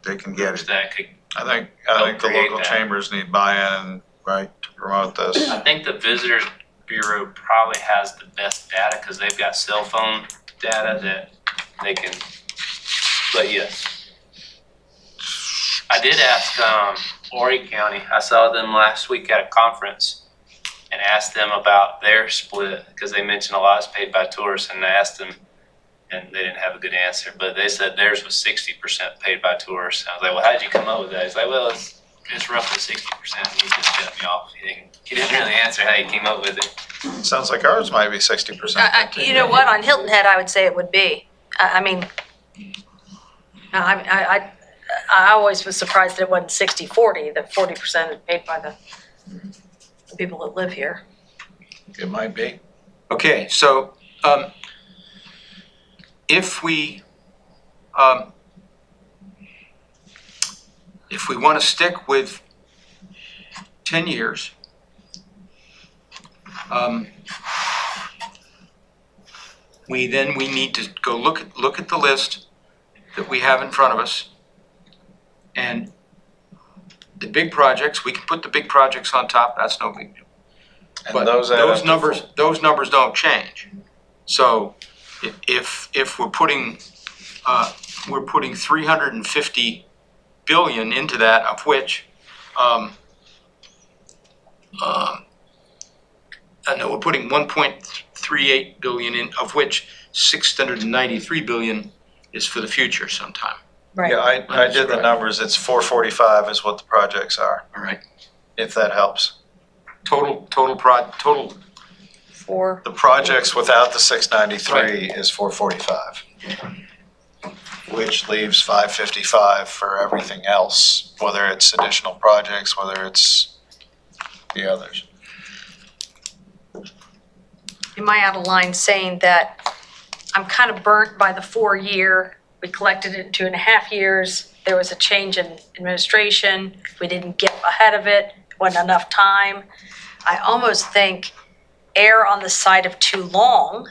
They can get it. that could. I think Help the create local that. chambers need buy-in, right, to promote this. I think the Visitors Bureau probably has the best data because they've got cell phone data that they can, but yes. I did ask Horry County, I saw them last week at a conference and asked them about their split because they mentioned a lot is paid by tourists, and I asked them and they didn't have a good answer, but they said theirs was 60% paid by tourists. I was like, well, how did you come up with that? He's like, well, it's roughly 60%. He just cut me off. He didn't really answer how he came up with it. Sounds like ours might be 60%. you know what, on Hilton Head, I would say it would be. I mean, I always was surprised that it wasn't 60-40, that 40% is paid by the people that live here. It might be. Okay, so, if we want to stick with 10 years, we need to go look at the list that we have in front of us. And the big projects, we can put the big projects on top, that's no big deal. And But those add up those to numbers, full. those numbers don't change. So if we're putting 350 billion into that, of which, no, we're putting 1.38 billion in, of which 693 billion is for the future sometime. Right. Yeah, I did the numbers, it's 445 is what the projects are, All right. if that helps. Total, For, The projects without the 693 is 445. Which leaves 555 for everything else, whether it's additional projects, whether it's the others. am I out of line saying that I'm kind of burnt by the 4-year? We collected it in 2.5 years. There was a change in administration. We didn't get ahead of it. Wasn't enough time. I almost think err on the side of too long,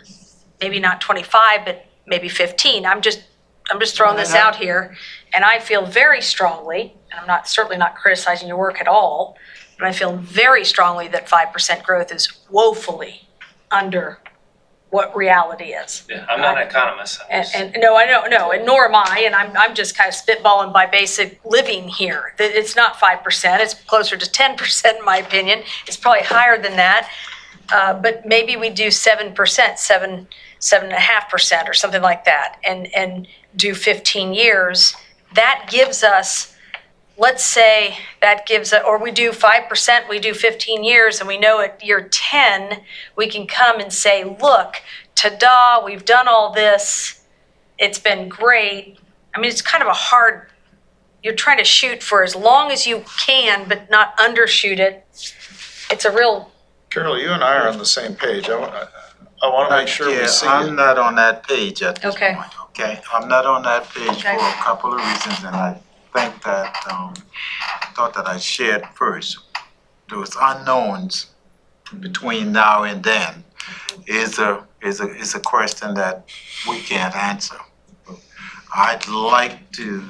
maybe not 25, but maybe 15. I'm just throwing this out here. And I feel very strongly, and I'm certainly not criticizing your work at all, but I feel very strongly that 5% growth is woefully under what reality is. Yeah, I'm not an economist. I'm just- And no, I don't know, and nor am I, and I'm just kind of spitballing by basic living here. That it's not 5%, it's closer to 10% in my opinion. It's probably higher than that. But maybe we do 7%, 7.5% or something like that, and do 15 years. That gives us, let's say that gives, or we do 5%, we do 15 years, and we know at year 10, we can come and say, look, ta-da, we've done all this. It's been great. I mean, it's kind of a hard, you're trying to shoot for as long as you can, but not undershoot it. It's a real, Carol, you and I are on the same page. I want to make sure we see I'm it. not on that page at this Okay. point, okay? I'm not on that page for Okay. a couple of reasons, and I think that, I thought that I shared first. Those unknowns between now and then is a question that we can't answer. I'd like to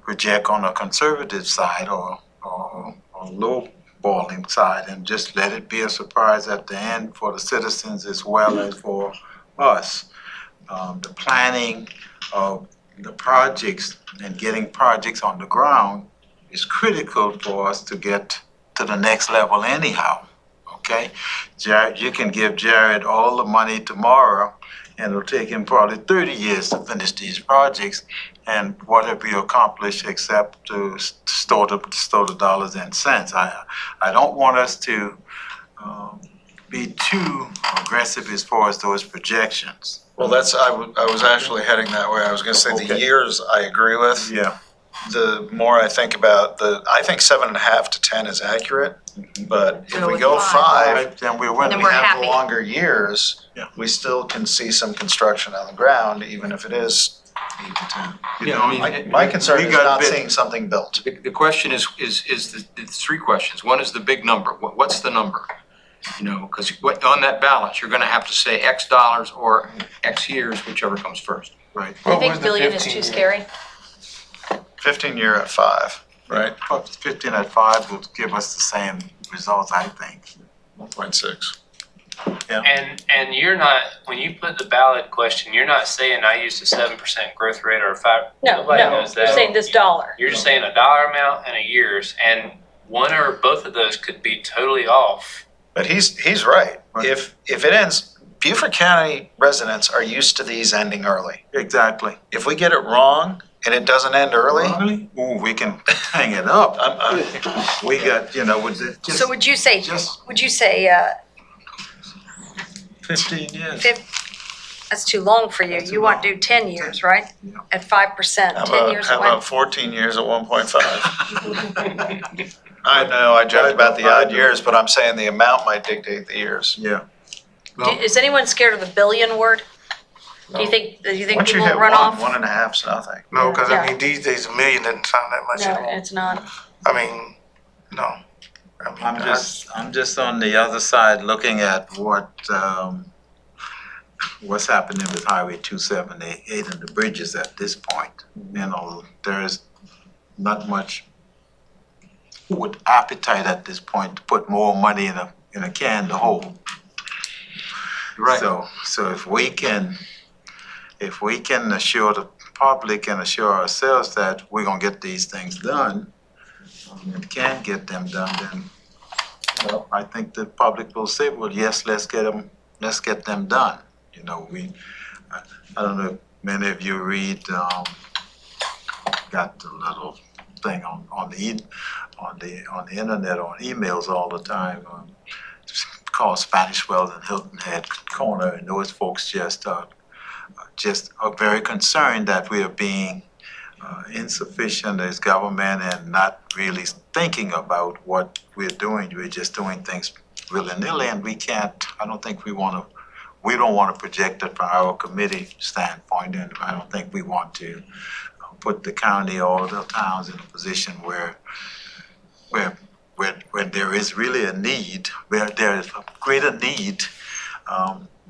project on a conservative side or low balling side and just let it be a surprise at the end for the citizens as well as for us. The planning of the projects and getting projects on the ground is critical for us to get to the next level anyhow, okay? Jared, you can give Jared all the money tomorrow and it'll take him probably 30 years to finish these projects. And what have we accomplished except to store the dollars and cents? I don't want us to be too aggressive as far as those projections. Well, I was actually heading that way. I was going to say the Okay. years I agree with. Yeah. The more I think about I think 7.5 to 10 is accurate. But if Go we with go 5, Then we're Then winning. we we're have happy. the longer years, Yeah. we still can see some construction on the ground, even if it is 8 to 10. Yeah, I mean, My concern we is got not bit- seeing something built. The question is it's three questions. One is the big number. What's the number? You know, because on that balance, you're gonna have to say X dollars or X years, whichever comes first. Right. do you What think was the billion is 15 too year? scary? 15-year at 5, right? 15 at 5 will give us the same results, I think. 1.6. And you're not, when you put the ballot question, you're not saying I used a 7% growth rate or a 5. No, Nobody no, knows you're that. saying this dollar. You're just saying a dollar amount and a year's, and one or both of those could be totally off. But he's right. Right. If it ends, Beaufort County residents are used to these ending early. Exactly. If we get it wrong and it doesn't end early, Really? Ooh, we can hang it up. I'm We got, with it, just So would you say, just- 15 years. that's too long for you. That's You too want to long. do 10 years, right? Yeah. At 5%, 10 years how away. about 14 years at 1.5? I know, I joked about the odd years, but I'm saying the amount might dictate the years. Yeah. Is anyone scared of the billion word? Do you think Once you people hit will run off? 1.5's nothing. No, because Yeah. I mean, these days, $1 million doesn't sound that much No, at all. it's not. I mean, no. I mean, I'm just on the other side looking at what's happening with Highway 278 and the bridges at this point. There's not much with appetite at this point to put more money in a can to hold. Right. So if we can assure the public and assure ourselves that we're gonna get these things done, and can get them done, then I think the public will say, well, yes, let's get them done. I don't know if many of you read, got the little thing on the internet, on emails all the time, called Spanish Wells and Hilton Head Corner, and those folks just are very concerned that we are being insufficient as government and not really thinking about what we're doing. We're just doing things willy-nilly, and we don't want to project it from our committee standpoint, and I don't think we want to put the county or the towns in a position where there is really a need, where there is a greater need,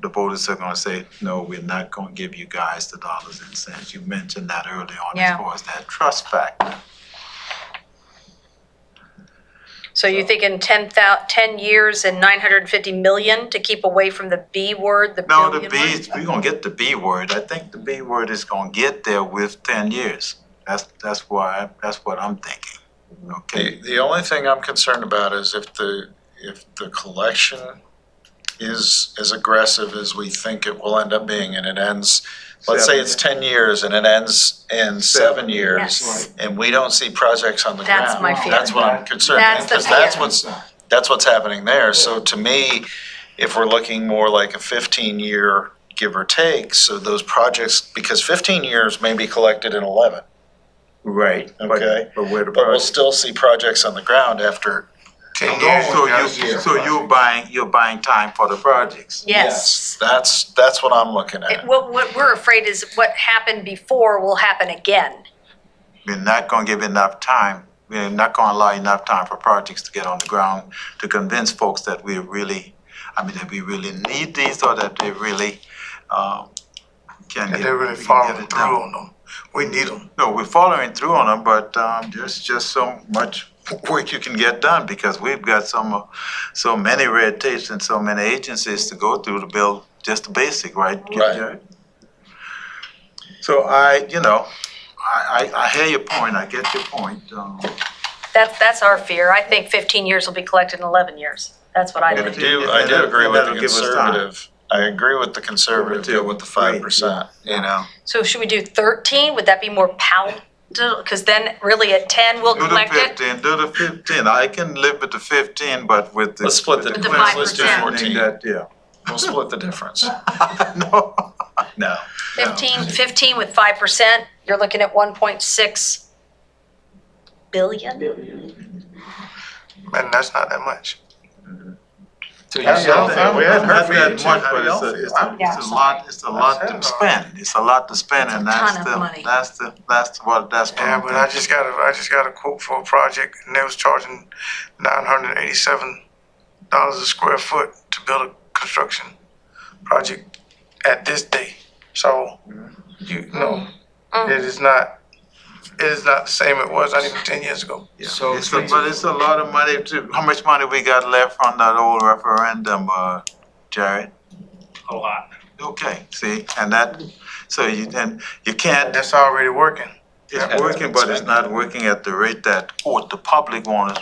the voters are going to say, no, we're not going to give you guys the dollars and cents. You mentioned that early on Yeah. as far as that trust factor. So you're thinking 10 years and 950 million to keep away from the B word, the No, billion the word? B, we're gonna get the B word. I think the B word is gonna get there with 10 years. That's what I'm thinking. Okay, The only thing I'm concerned about is if the collection is as aggressive as we think it will end up being, and it ends, let's say it's 10 years and it ends in 7 years, Yes. and we don't see projects on the ground. That's my fear. That's what I'm concerned, That's the because that's fear. that's what's happening there. So to me, if we're looking more like a 15-year give or take, so those projects, because 15 years may be collected in 11, right. Okay. But where the but we'll project. still see projects on the ground after 10 years. So you're buying time for the projects. Yes. That's what I'm looking at. What we're afraid is what happened before will happen again. We're not gonna give enough time. We're not gonna allow enough time for projects to get on the ground to convince folks that we really need these or that they really, can And get. they're really we can following get it through done. on them. We need them. No, we're following through on them, but there's just so much work you can get done because we've got so many red tapes and so many agencies to go through to build just the basic, right? Right. Jared? So I hear your point. I get your point. That's our fear. I think 15 years will be collected in 11 years. That's what I I think. do And agree with the that'll give us time. conservative. I agree with the conservative deal with the 5%, you know? So should we do 13? Would that be more palatable? Because then really at 10, we'll Do the collect it? 15, do the 15. I can live with the 15, but with the. Let's split the with difference. Let's do understanding 14. that, yeah. We'll split the difference. No. No. 15 with 5%, you're looking at 1.6 billion? And that's not that much. So you That's said not that. we hadn't heard Not from you that too. much, How do but y'all feel? it's a lot to spend. It's a lot to spend, and Ton of money. that's what Yeah, I'm but I thinking. just got a quote for a project and they was charging $987 a square foot to build a construction project at this day. So, you know, it is not the same it was not even 10 years ago. Yeah. So- But it's a lot of money too. How much money we got left from that old referendum, Jared? A lot. Okay, see, and that, so you can't, That's already working. it's working, but it's not working at the rate that, the public wanna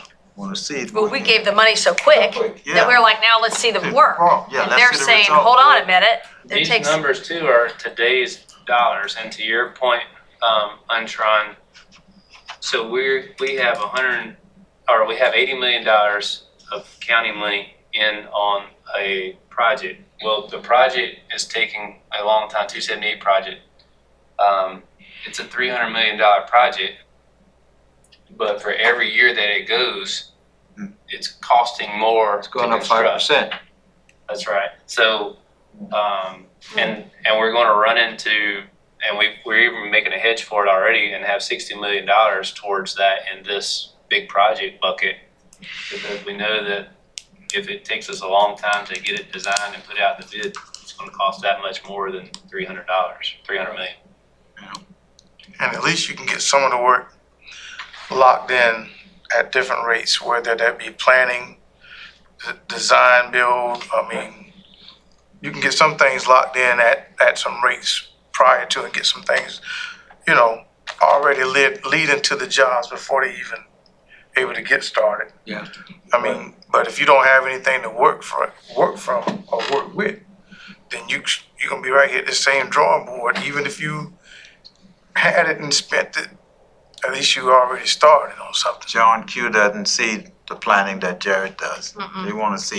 see it. Well, we working. gave the money so quick that Yeah. we were like, now let's see the work. Yeah, And let's they're see the saying, result. hold on a minute. It These takes, numbers too are today's dollars, and to your point, Untron, so we have $80 million of county money in on a project. Well, the project is taking a long time, 278 project. It's a $300 million project, but for every year that it goes, it's costing more It's going to up construct. 5%. That's right. So, and we're going to run into, and we're even making a hedge for it already, and have $60 million towards that in this big project bucket, because we know that if it takes us a long time to get it designed and put out the bid, it's going to cost that much more than $300 million. And at least you can get some of the work locked in at different rates, whether that be planning, design, build. I mean, you can get some things locked in at some rates prior to, and get some things, you know, already lead into the jobs before they even able to get started. Yeah. I mean, but if you don't have anything to work from or work with, then you're gonna be right here at the same drawing board. Even if you had it and spent it, at least you already started on something. John Q doesn't see the planning that Jared does. They wanna see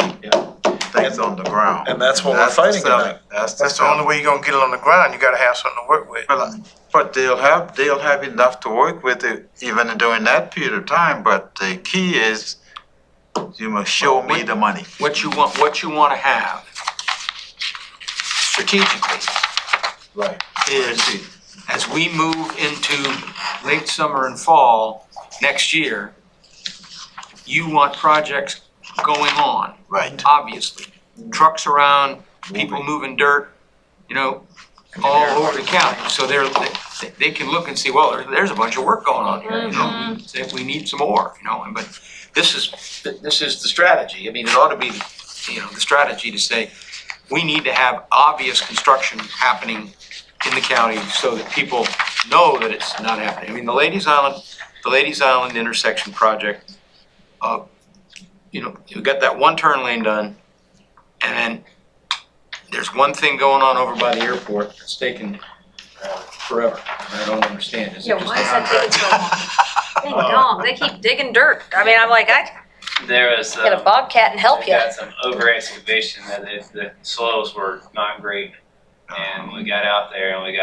things on the ground. And that's what we're That's the fighting selling. about. That's That's the only way you're gonna get it on the ground. You gotta have something to work with. But they'll have enough to work with it even during that period of time, but the key is you must show me the money. What you want to have strategically Right. is, as we move into late summer and fall next year, you want projects going on, Right. obviously. Trucks around, people moving dirt, you know, all over the county. So they can look and see, well, there's a bunch of work going on here, you know. Say, we need some more, you know, but this is the strategy. I mean, it ought to be, the strategy to say, we need to have obvious construction happening in the county so that people know that it's not happening. I mean, the Ladies Island intersection project, you got that one turn lane done, and then there's one thing going on over by the airport that's taking forever. I don't understand. Is it Yeah, just why a is that taking so long? Dang dong, they keep digging dirt. I mean, I'm like, I There was, get a bobcat and help we you. got some over excavation that if the soils were not great. And we got out there and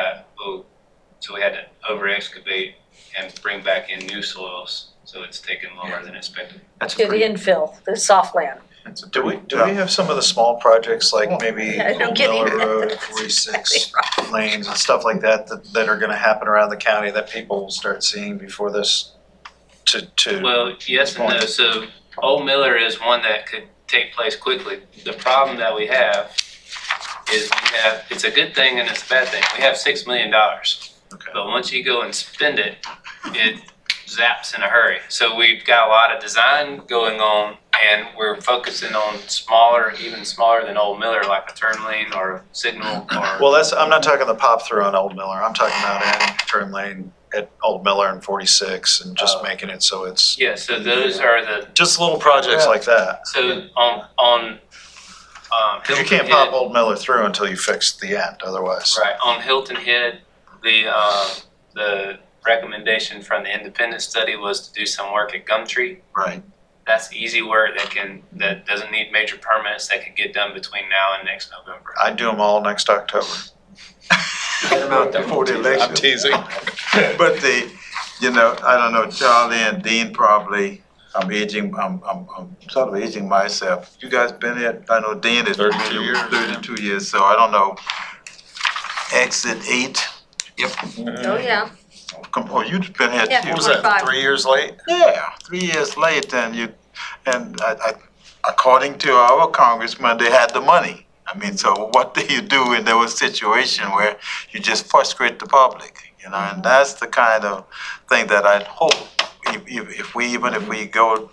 so we had to over excavate and bring back in new soils. So it's taken longer than expected. That's a Do the pretty, infill, the soft land. that's a Do we pretty, have some of the small projects like maybe Yeah, don't Old get me Miller mad. Road, That's 46 lanes and stuff like that that are gonna happen around the county that people will start seeing before this to Well, yes and no. So Old Miller is one that could take place quickly. The problem that we have is it's a good thing and it's a bad thing. We have $6 million. Okay. But once you go and spend it, it zaps in a hurry. So we've got a lot of design going on and we're focusing on even smaller than Old Miller, like a turn lane or a signal or. Well, I'm not talking the pop through on Old Miller. I'm talking about adding turn lane at Old Miller and 46 and just making it so it's Yeah, so those are just little projects like that. so on Cause you Hilton can't Head- pop Old Miller through until you fix the end, otherwise. Right, on Hilton Head, the recommendation from the independent study was to do some work at Gumtree. Right. That's easy work that doesn't need major permits, that can get done between now and next November. I'd do them all next October. Before the election. I'm teasing. But I don't know, Charlie and Dean probably, I'm sort of aging myself. You guys been here? I know Dean is 32 years. 32 years, so I don't know. Exit 8. Oh, yeah. Oh, you've been here Yeah. too. What was that, 25. 3 years late? Yeah, 3 years late, and according to our congressman, they had the money. I mean, so what do you do in those situations where you just frustrate the public? And that's the kind of thing that I'd hope, if we go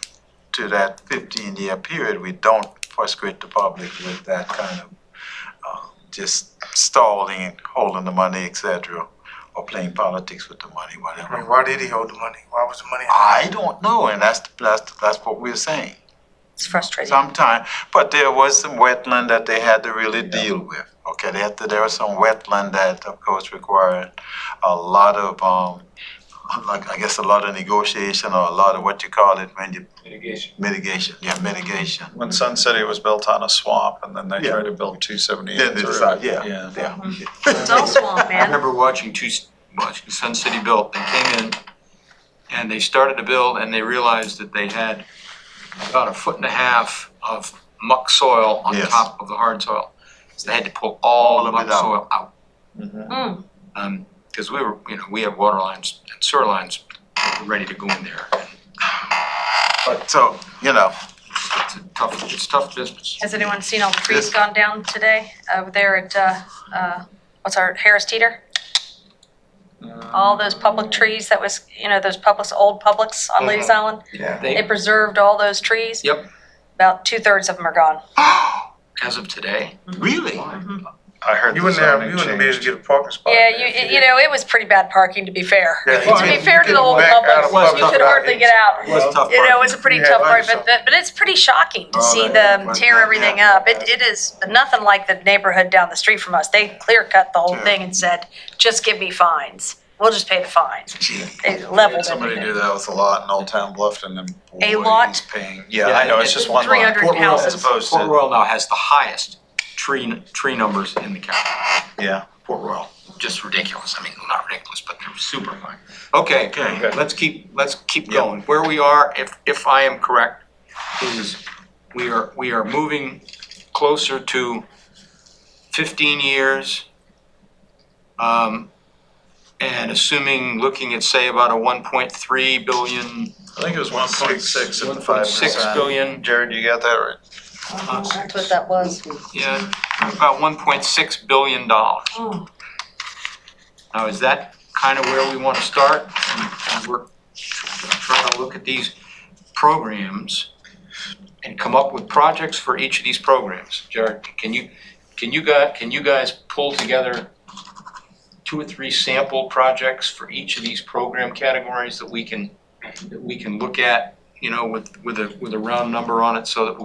to that 15-year period, we don't frustrate the public with that kind of just stalling, holding the money, etc., or playing politics with the money, I whatever. mean, why did he hold the money? Why was the money? I don't know, and that's what we're saying. It's frustrating. Sometime, but there was some wetland that they had to really deal with. Okay, there was some wetland that, of course, required a lot of, I guess, a lot of negotiation or a lot of what you call it when you Mitigation. mitigation. When Sun City was built on a swamp and then they Yeah. tried to build 278 Then they through. decided, yeah. It's all swamp, I man. remember watching Sun City built. They came in and they started to build and they realized that they had about 1.5 feet of muck soil on Yes. top of the hard soil. So they had to pull all the All of muck it out. soil out. Mm. Because we have water lines and sewer lines ready to go in there. But so, It's tough business. Has anyone seen all the trees gone down today over there at, what's our, Harris Teeter? All those public trees that was, those old Publix on Ladies Island? Yeah. They preserved all those trees? Yep. About 2/3 of them are gone. As of today. really? I heard You the wouldn't zoning be able to changed. get a parking spot. Yeah, there. it was pretty bad parking, to be fair. Yeah, To you be couldn't- fair you to the couldn't old back out of Publix, Publix you could without hardly get out. It was tough. It was a pretty You tough had part, but it's pretty shocking to see them tear everything up. It is nothing like the neighborhood down the street from us. They clear cut the whole thing and said, just give me fines. We'll just pay the fines. They leveled Somebody everything. do that with a lot in Old Town Bluffton and A boy, lot? he's paying. Yeah, I know, it's just one lot. 300 Port Royal houses. As opposed Port to, Royal now has the highest tree numbers in the county. yeah. Port Royal, just ridiculous. I mean, not ridiculous, but they're super fine. Okay, Okay. let's keep going. Where we are, if I am correct, is we are moving closer to 15 years. And looking at, say, about a 1.3 billion, I think it was 1.6 at the 1.6 5%. billion, Jared, you got that right? That's what that was. yeah, about $1.6 billion. Oh. Now, is that kind of where we want to start? And we're trying to look at these programs and come up with projects for each of these programs. Jared, can you guys pull together 2 or 3 sample projects for each of these program categories that we can look at, you know, with a round number on it, so that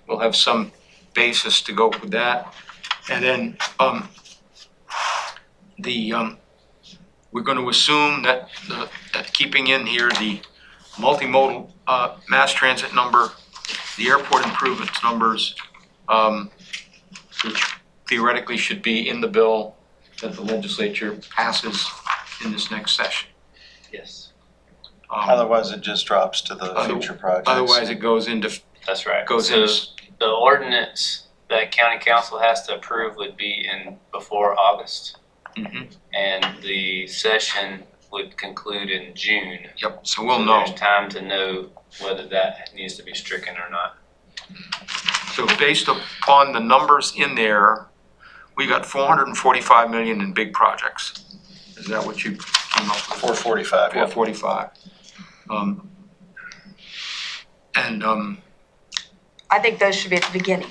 we'll have some basis to go with that. And then we're going to assume that keeping in here the multimodal mass transit number, the airport improvements numbers, which theoretically should be in the bill that the legislature passes in this next session. Yes, Otherwise, it just drops to the future projects. Otherwise, it goes into, that's right. goes So into, the ordinance that county council has to approve would be in before August, mhm, and the session would conclude in June. yep, so we'll So know. there's time to know whether that needs to be stricken or not. So based upon the numbers in there, we got 445 million in big projects. Is that what you came up with? 445, yeah. 445. I think those should be at the beginning.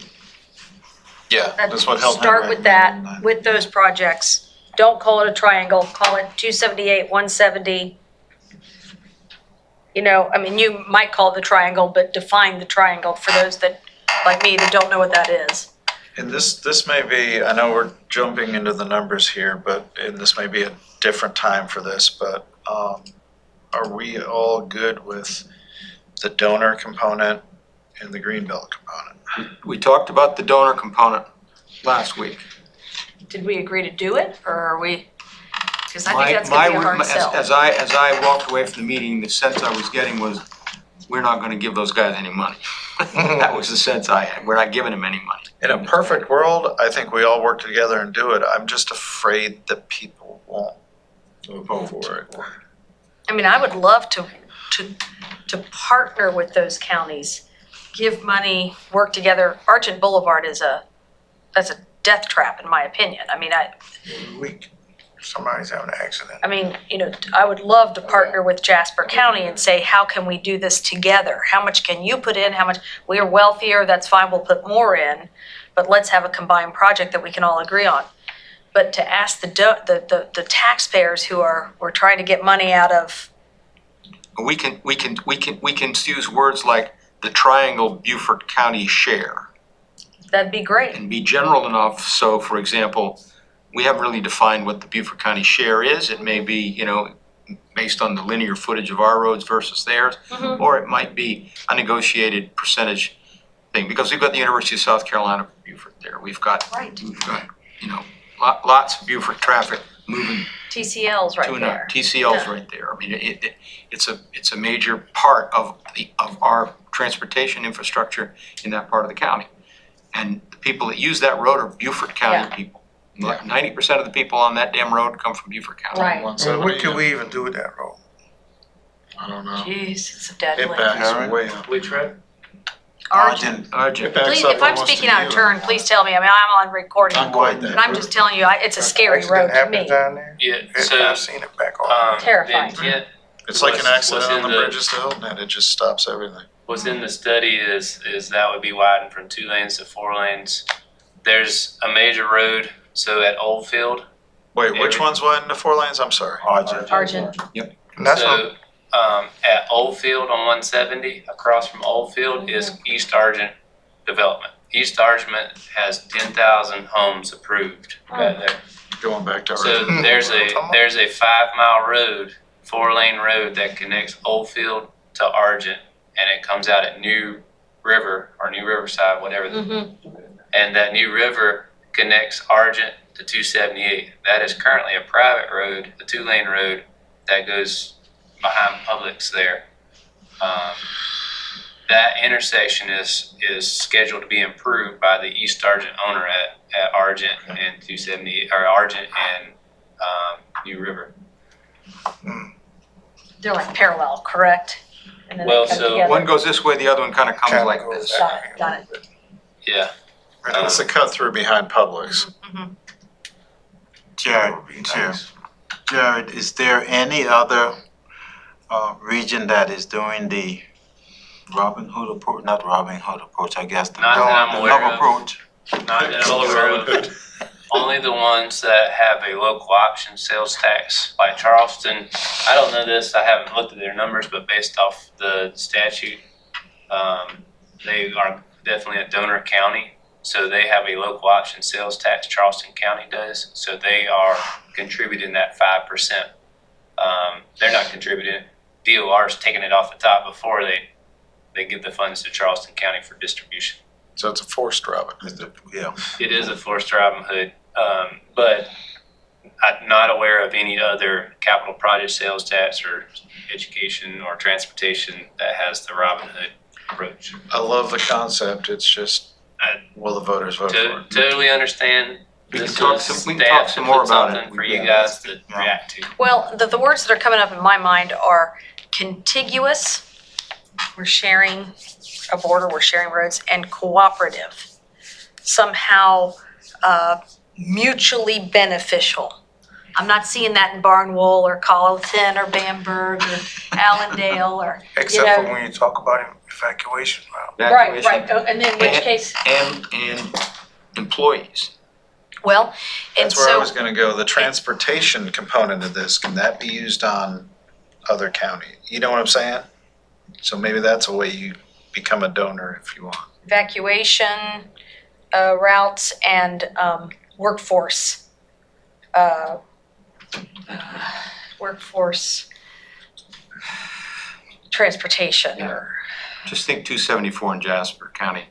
Yeah, that's what Hilton Start with that, with those projects. Don't call it a triangle, call it 278, 170. You know, I mean, you might call it the triangle, but define the triangle for those that, like me, that don't know what that is. And this may be, I know we're jumping into the numbers here, and this may be a different time for this, but are we all good with the donor component and the Greenbelt component? We talked about the donor component last week. Did we agree to do it, or are we, because I think that's gonna be a hard sell. As I walked away from the meeting, the sense I was getting was, we're not gonna give those guys any money. That was the sense I had. We're not giving them any money. In a perfect world, I think we all work together and do it. I'm just afraid that people won't vote for it. I mean, I would love to partner with those counties, give money, work together. Argent Boulevard that's a death trap, in my opinion. I mean, Every week, somebody's having an accident. you know, I would love to partner with Jasper County and say, how can we do this together? How much can you put in? How much, we are wealthier, that's fine, we'll put more in, but let's have a combined project that we can all agree on. But to ask the taxpayers who we're trying to get money out of, We can use words like the triangle Beaufort County share that'd be great. and be general enough. So, for example, we haven't really defined what the Beaufort County share is. It may be, you know, based on the linear footage of our roads versus theirs, Mhm. or it might be a negotiated percentage thing, because we've got the University of South Carolina Beaufort there. We've got, Right. you know, lots of Beaufort traffic moving TCL's right to and out. there. TCL's Yeah. right there. I mean, it's a major part of our transportation infrastructure in that part of the county. And the people that use that road are Beaufort County Yeah. people. 90% of the people on that damn road come from Beaufort County. Right. Well, what could we even do with that road? I don't know. Jeez, it's a dead It lift. backs way up. Which road? Argent. Argent. Please, if I'm speaking out of turn, please tell me. I mean, I'm on recording. Not quite that. But I'm just telling you, it's a scary road to Accident me. happens down there? Yeah, Yeah, so, I've seen it back off. Terrifying. The intent It's like an What's accident on in the the- bridges to Hilton, and it just stops everything. what's in the study is that would be widened from 2 lanes to 4 lanes. There's a major road, so at Oldfield, Wait, which Every- one's wide into 4 lanes? I'm sorry. Argent. Argent. And that's what, so, at Oldfield on 170, across from Oldfield is East Argent Development. East Argent has 10,000 homes approved right there. Going back to So Argent. there's a 5-mile road, 4-lane road that connects Oldfield to Argent, and it comes out at New River or New Riverside, whatever. And that New River connects Argent to 278. That is currently a private road, a 2-lane road that goes behind Publix there. That intersection is scheduled to be improved by the East Argent owner at Argent and 278, or Argent and New River. They're like parallel, correct? And then they Well, come so together. One goes this way, the other one kind of comes Kinda like goes this. back. Got it. Yeah. It's a cut through behind Publix. Jared, That would be Chair. nice. Jared, is there any other region that is doing the Robin Hood approach, not Robin Hood approach, I guess. The Not that I'm aware Love of. approach. Not that I'm aware of. Only the ones that have a local option sales tax, like Charleston. I don't know this, I haven't looked at their numbers, but based off the statute, they are definitely a donor county. So they have a local option sales tax, Charleston County does. So they are contributing that 5%. They're not contributing, DOR's taking it off the top before they give the funds to Charleston County for distribution. So it's a forced Robin. Yeah. It is a forced Robin Hood, but I'm not aware of any other capital project sales tax or education or transportation that has the Robin Hood approach. I love the concept, it's just, will the voters vote for it? Totally understand. We can This talk was some- we can talk staff some to more put about it. something for Yeah. you guys to Yeah. react to. Well, the words that are coming up in my mind are contiguous, we're sharing a border, we're sharing roads, and cooperative. Somehow mutually beneficial. I'm not seeing that in Barnwell or Colleton or Bamberg or Allendale or, Except know- for when you talk about evacuation route. right, Evacuation right. Oh, and then in which And- case, And employees. well, and That's where I so, was gonna go, the transportation component of this, can that be used on other county? You know what I'm saying? So maybe that's a way you become a donor if you want. evacuation routes and workforce. Workforce transportation or, Just think 274 in Jasper County,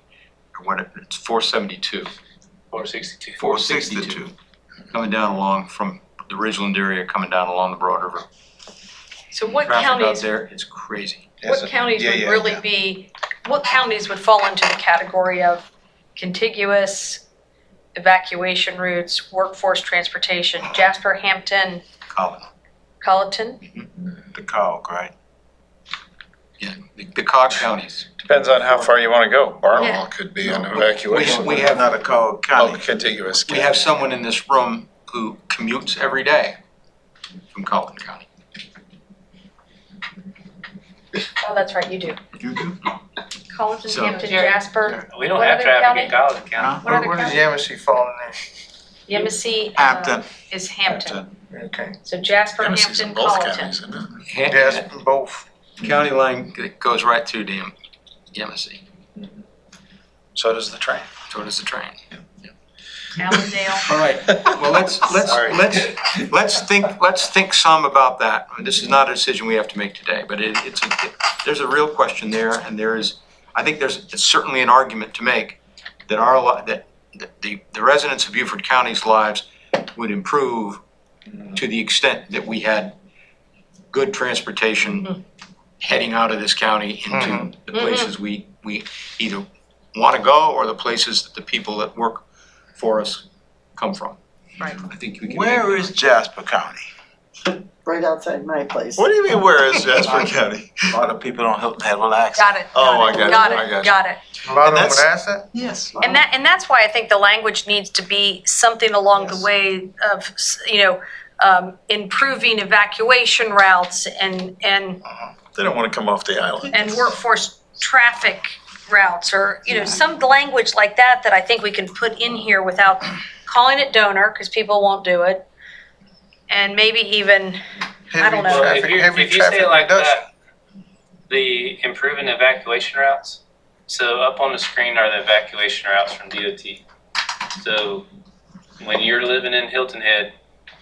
or what, it's 472. 462. 462. Coming down along from the Ridgeland area, coming down along the Broad River. so what Traffic out counties, there is crazy. Is what it? counties Yeah, would yeah, really yeah. be, what counties would fall into the category of contiguous evacuation routes, workforce transportation, Jasper, Hampton, Colin. Colleton? The cog, right? Yeah, the cog counties. Depends on how far you wanna go. Yeah. Barnwell could be an evacuation. We have- Not a cog Oh, county. contiguous. We have someone in this room who commutes every day from Colin County. Oh, that's right, you do. You do? Colleton, So- Hampton, Jasper, We don't What have other traffic county? in Collin County. Huh? What other Where does county? Yamasee fall in Yemassee Hampton. is Hampton. there? Okay. So Jasper, Yemasee's in Hampton, both Colleton. counties, isn't it? Yes, both. County line goes right through the Yemassee. So does the train. So does the train. Allendale. All right, well, Sorry. let's think some about that. I mean, this is not a decision we have to make today, but there's a real question there, and I think there's certainly an argument to make that the residents of Beaufort County's lives would improve to the extent that we had good transportation heading out of this county into the places we either want to go or the places that the people that work for us come from. Right. I think we can. Where is Jasper County? right outside my place. What do you mean, where is Jasper County? A lot of people on Hilton Head will ask. Got it. Oh, I got got it. it, I got you. Got it. Bottom of that's- the asset? Yes. And that's why I think the language needs to be something along the Yes. way of, improving evacuation routes and They don't wanna come off the island. workforce traffic routes or, some language like that I think we can put in here without calling it donor, because people won't do it. And maybe even, I don't know. Well, Heavy traffic, heavy if you say traffic it like reduction. that, the improving evacuation routes, so up on the screen are the evacuation routes from DOT. So when you're living in Hilton Head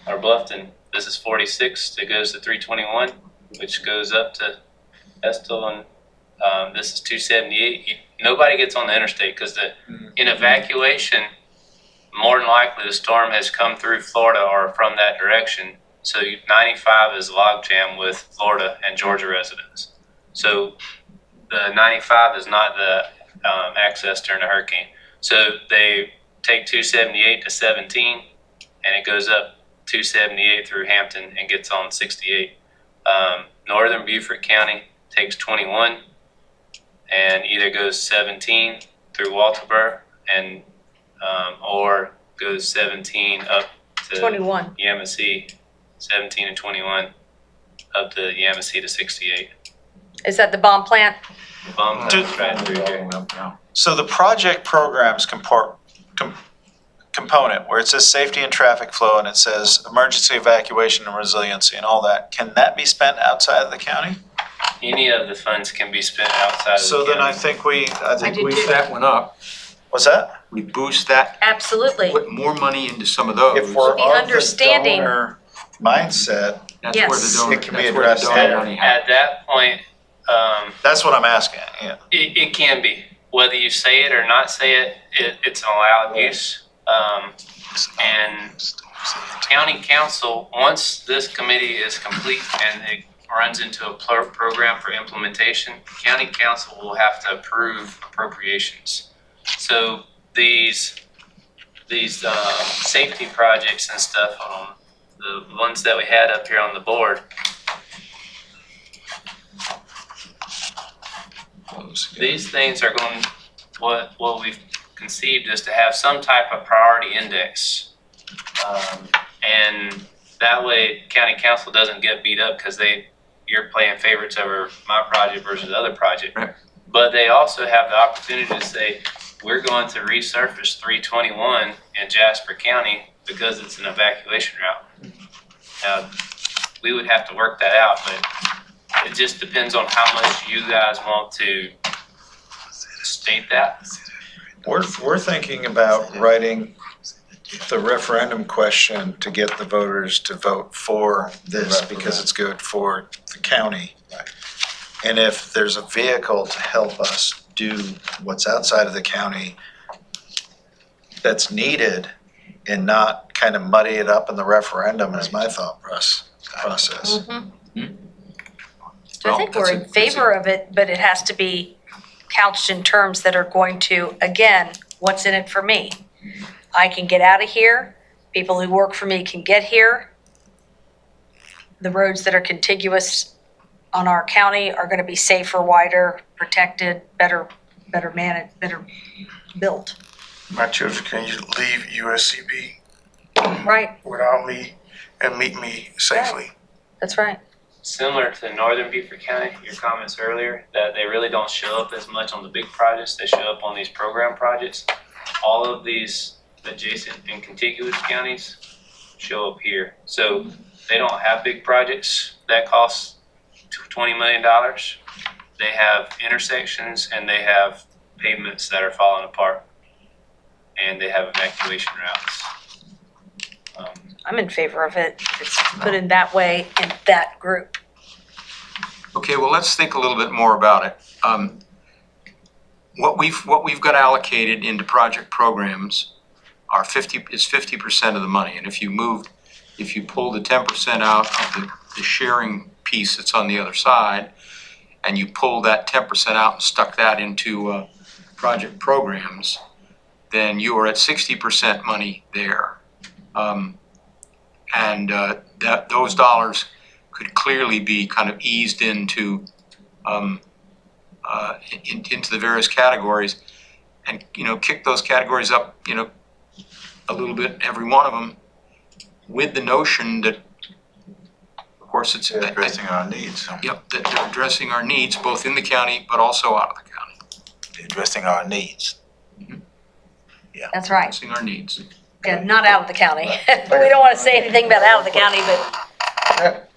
or Bluffton, this is 46 that goes to 321, which goes up to Estill, and this is 278. Nobody gets on the interstate because in evacuation, more than likely the storm has come through Florida or from that direction. So 95 is logjam with Florida and Georgia residents. So the 95 is not the access during a hurricane. So they take 278 to 17, and it goes up 278 through Hampton and gets on 68. Northern Beaufort County takes 21 and either goes 17 through Walterboro and or goes 17 up to 21. Yamasee, 17 and 21 up to Yamasee to 68. Is that the bomb plant? Bum Just- right through here. So the project programs component, where it says safety and traffic flow and it says emergency evacuation and resiliency and all that, can that be spent outside of the county? Any of the funds can be spent outside of the So then I county. think we do Boost too. that one up. what's that? We boost that, Absolutely. put more money into some of those. If we're The of the understanding- donor mindset, That's where Yes. the donor, It can be that's where the addressed donor there. money happens. At that point, that's what I'm asking, yeah. it can be. Whether you say it or not say it, it's an allowed use. And county council, once this committee is complete and it runs into a program for implementation, county council will have to approve appropriations. So these safety projects and stuff, the ones that we had up here on the board, these things are going, what we've conceived is to have some type of priority index. And that way county council doesn't get beat up because you're playing favorites over my project versus other project. Right. But they also have the opportunity to say, we're going to resurface 321 in Jasper County because it's an evacuation route. Now, we would have to work that out, but it just depends on how much you guys want to state that. We're thinking about writing the referendum question to get the voters to vote for this because it's good for the county. And if there's a vehicle to help us do what's outside of the county that's needed and not kind of muddy it up in the referendum is my thought process. Mhm. So Well, I think we're that's in a- favor of it, but it has to be couched in terms that are going to, again, what's in it for me? I can get out of here, people who work for me can get here. The roads that are contiguous on our county are gonna be safer, wider, protected, better managed, better built, My children can leave USCB right? without me and meet me safely. That's right. Similar to Northern Beaufort County, your comments earlier, that they really don't show up as much on the big projects, they show up on these program projects. All of these adjacent and contiguous counties show up here. So they don't have big projects that cost $20 million. They have intersections and they have pavements that are falling apart. And they have evacuation routes. I'm in favor of it, if it's put in that way in that group. Okay, well, let's think a little bit more about it. What we've got allocated into project programs are 50% of the money. And if you pull the 10% out of the sharing piece that's on the other side, and you pull that 10% out and stuck that into project programs, then you are at 60% money there. That those dollars could clearly be kind of eased into into the various categories, and kick those categories up a little bit, every one of them, with the notion that, of course, it's Addressing our needs, Yep, that they're addressing our needs both in the county but also out of the county. addressing our needs. That's right. Addressing our needs. Yeah, not out of the county. We don't want to say anything about out of the county, but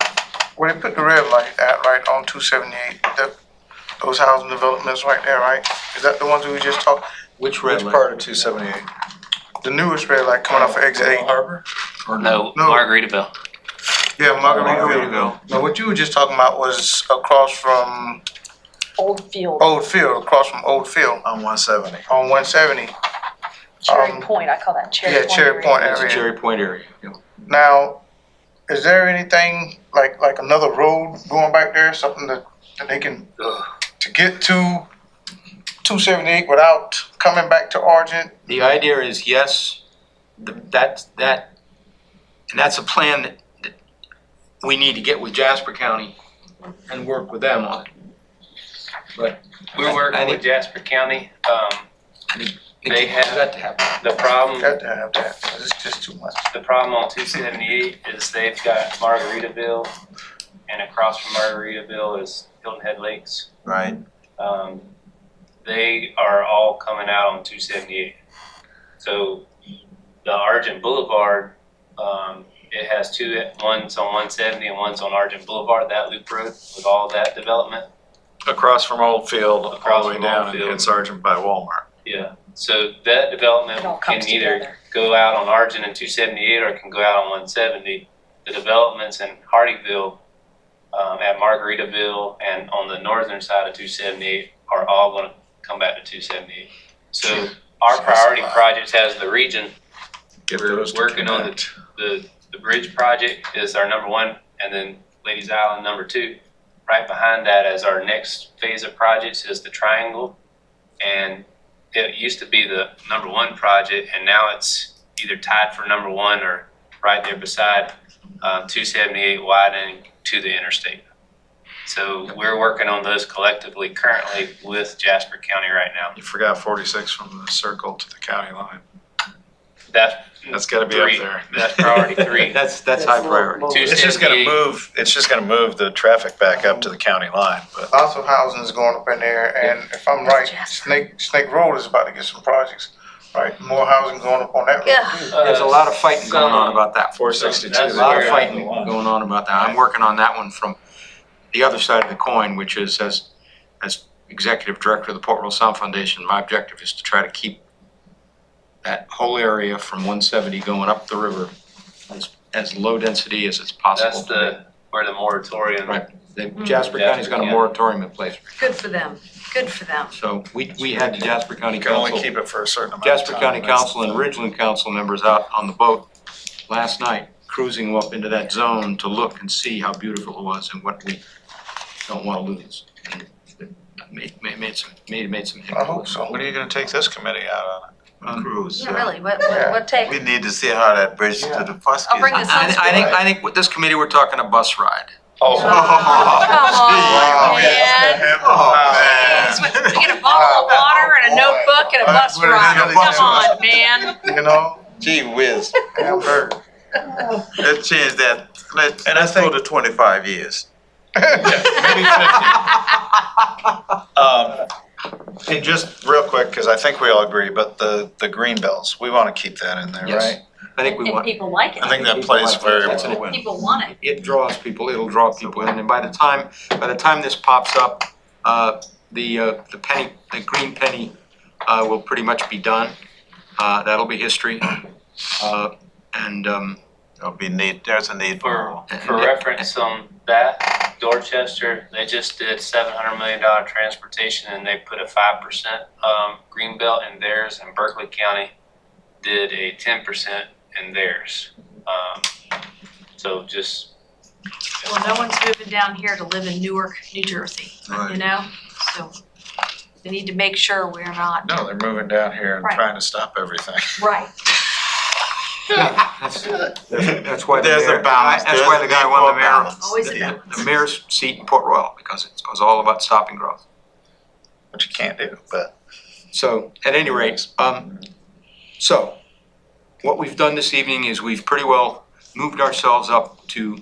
Where they put the red light at, right, on 278, those housing developments right there, right? Is that the ones we were just talking? Which red Which light? part of 278? The newest red light coming off of exit 8. Harbor? Or No, No. Margaritaville. Yeah, Margaritaville. Margaritaville. No, what you were just talking about was across from Old Field, Old Field, across from Old Field On 170. on 170. Cherry Point, I call that Cherry Yeah, Point. Cherry area. Point It's a area. Cherry Point area. Yep. Now, is there anything like another road going back there, something that they can, to get to 278 without coming back to Argent? The idea is, yes, and that's a plan that we need to get with Jasper County and work with them on. But We're I working think- with Jasper County. They it's have- got to happen. The problem Got to have that, 'cause it's just too much. The problem on 278 is they've got Margaritaville, and across from Margaritaville is Hilton Head Lakes. Right. They are all coming out on 278. So the Argent Boulevard, it has two, one's on 170 and one's on Argent Boulevard, that loop road with all that development. Across from Oldfield, all Across the way from down Oldfield. and Sargent by Walmart. Yeah. So that development It all can comes either together. go out on Argent and 278 or it can go out on 170. The developments in Hardyville, at Margaritaville and on the northern side of 278 are all going to come back to 278. So our priority projects as the region, Get we're those to working on connect. the bridge project is our number one, and then Ladies Island number two. Right behind that as our next phase of projects is the Triangle, and it used to be the number one project, and now it's either tied for number one or right there beside 278 widening to the interstate. So we're working on those collectively currently with Jasper County right now. You forgot 46 from the circle to the county line. That's gotta be up three. there. That's priority three. That's high priority. It's just gonna 278. move, it's just gonna move the traffic back up to the county line, but Lots of housing is going up in there, and if I'm right, Snake Road is about to get some projects, right? More housing going up on that road Yeah. too. There's a lot of fighting going on about that. 462. That's A lot of where- fighting going on about that. I'm working on that one from the other side of the coin, which is as executive director of the Port Royal Sound Foundation, my objective is to try to keep that whole area from 170 going up the river as low density as it's possible. That's where the moratorium. Right. Jasper County's got a moratorium in place. Good for them. Good for them. So we had the Jasper County you can only Council, keep it for a certain amount of time. Jasper County That's Council and the- Ridgeland Council members out on the boat last night, cruising up into that zone to look and see how beautiful it was and what we don't want to lose. And it made some. I hope so. When are you gonna take this committee out on it? Cruise. Yeah, really, what take? We need to see how that bridge to the Fuskies. I'll bring the sunscreen. I think with this committee, we're talking a bus ride. Oh, come on, man. Oh, We get a bottle of water and a notebook and a bus ride. Come on, man. You know, Gee whiz. hamburger. Let's change that. And I Let's go think- to 25 years. Maybe 50. And just real quick, because I think we all agree, but the green bells, we want to keep that in there, Yes. right? I think we And want, people like I it. think that plays very That's well. an- People want it. it draws people, it'll draw people in, and by the time this pops up, the green penny, will pretty much be done. That'll be history. There'll be need, there's a need for. For reference on that, Dorchester, they just did $700 million transportation and they put a 5% green belt in theirs, and Berkeley County did a 10% in theirs. So just, Well, no one's moving down here to live in Newark, New Jersey, you Right. know? So we need to make sure we're not. No, they're moving down here and Right. trying to stop everything. Right. That's why the There's a mayor, balance. that's why the guy won the mayor, Always a balance. the mayor's seat in Port Royal, because it was all about stopping growth. Which you can't do, but So, at any rate, so, what we've done this evening is we've pretty well moved ourselves up to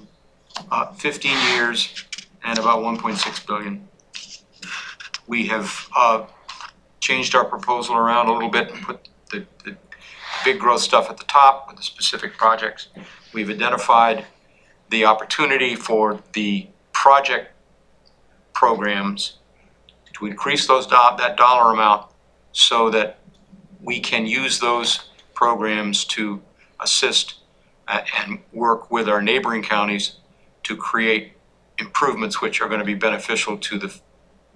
15 years and about 1.6 billion. We have changed our proposal around a little bit and put the big growth stuff at the top with the specific projects. We've identified the opportunity for the project programs to increase that dollar amount so that we can use those programs to assist and work with our neighboring counties to create improvements which are going to be beneficial to the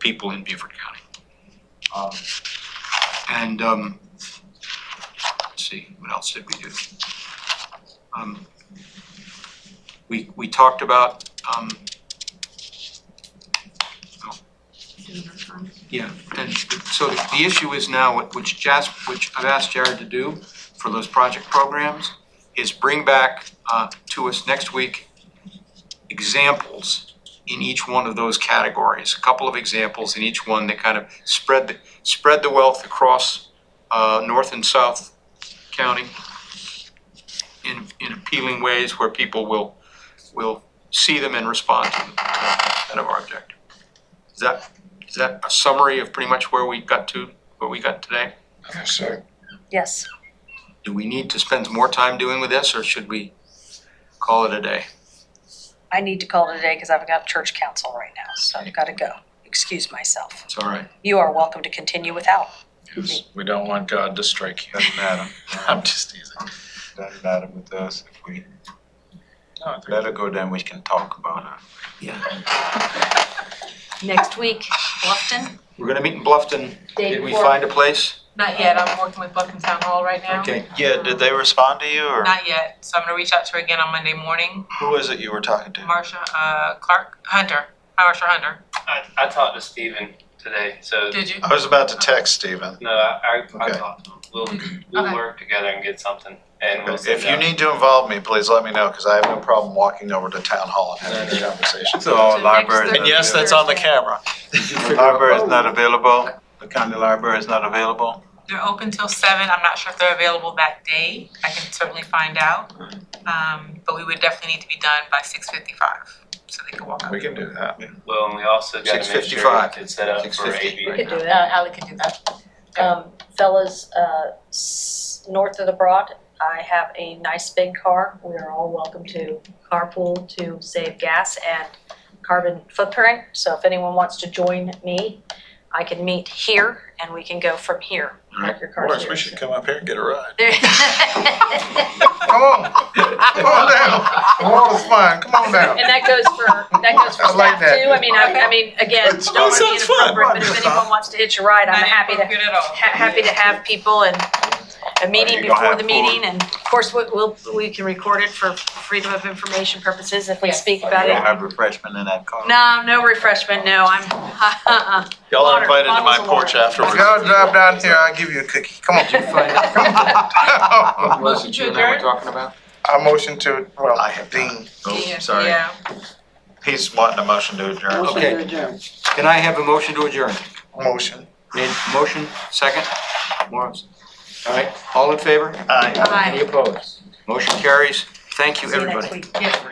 people in Beaufort County. Let's see, what else did we do? We talked about, yeah, and so the issue is now, which I've asked Jared to do for those project programs, is bring back to us next week examples in each one of those categories, a couple of examples in each one that kind of spread the wealth across North and South County in appealing ways where people will see them and respond to them. That's kind of our objective. Is that a summary of pretty much where we got today? Yes, sir. Yes. Do we need to spend more time doing with this, or should we call it a day? I need to call it a day because I've got church council right now, so I've got to go. Excuse myself. It's all right. You are welcome to continue without. We don't want God to strike you. Doesn't matter. I'm just teasing. Doesn't matter with us. If we let her go, then we can talk about it. Next week, Bluffton. We're gonna meet in Bluffton. Day Did we before. find a place? Not yet, I'm working with Bluffton Town Hall right now. Okay. Yeah, did they respond to you, or Not yet, so I'm gonna reach out to her again on Monday morning. who is it you were talking to? Marsha, Hunter. Marsha Hunter. I talked to Steven today, so, Did you? I was about to text Stephen. no, I Okay. talked to him. We'll Okay. work together and get something, and we'll If you need to involve me, please let me know, because I have no problem walking over to town hall and having this conversation. So So library. next And yes, that's on the camera. The library is not available. The county library is not available. They're open till 7, I'm not sure if they're available that day, I can certainly find out. But we would definitely need to be done by 6:55, so they can walk out. We can do that. Well, and we also gotta make sure 6:55. it's set up for 6:50, AV. right. Could do that. Ally can do that. Fellas, north of the Broad, I have a nice big car. We are all welcome to carpool to save gas and carbon footprint. So if anyone wants to join me, I can meet here and we can go from here. Park your cars here. come up here and get a ride. Come on, come on down. The water's fine, come on down. And that goes for I like staff that. too. I mean, I mean, again, don't want to be sounds fun. inappropriate, but if anyone wants to hitch a ride, I'm Not happy to, inappropriate at all. happy to have people and a meeting you gonna before have the meeting. And of course, we can record it for freedom of information purposes if we Yes. speak You about don't it. have refreshment in that car. No refreshment, no, I'm, Y'all are Water, invited to my bottles of porch water. afterwards. If y'all drive down here, I'll give you a cookie, come on. What was it you and I were talking about? I motion to, well, I have Dean. Oh, sorry. Yeah. He's wanting a motion to adjourn. Okay. Can I have a motion to adjourn? Motion. Made motion, second? Morris. All right, all in favor? Aye. Any opposed? Motion carries. Thank you, see you next everybody. week. Yeah.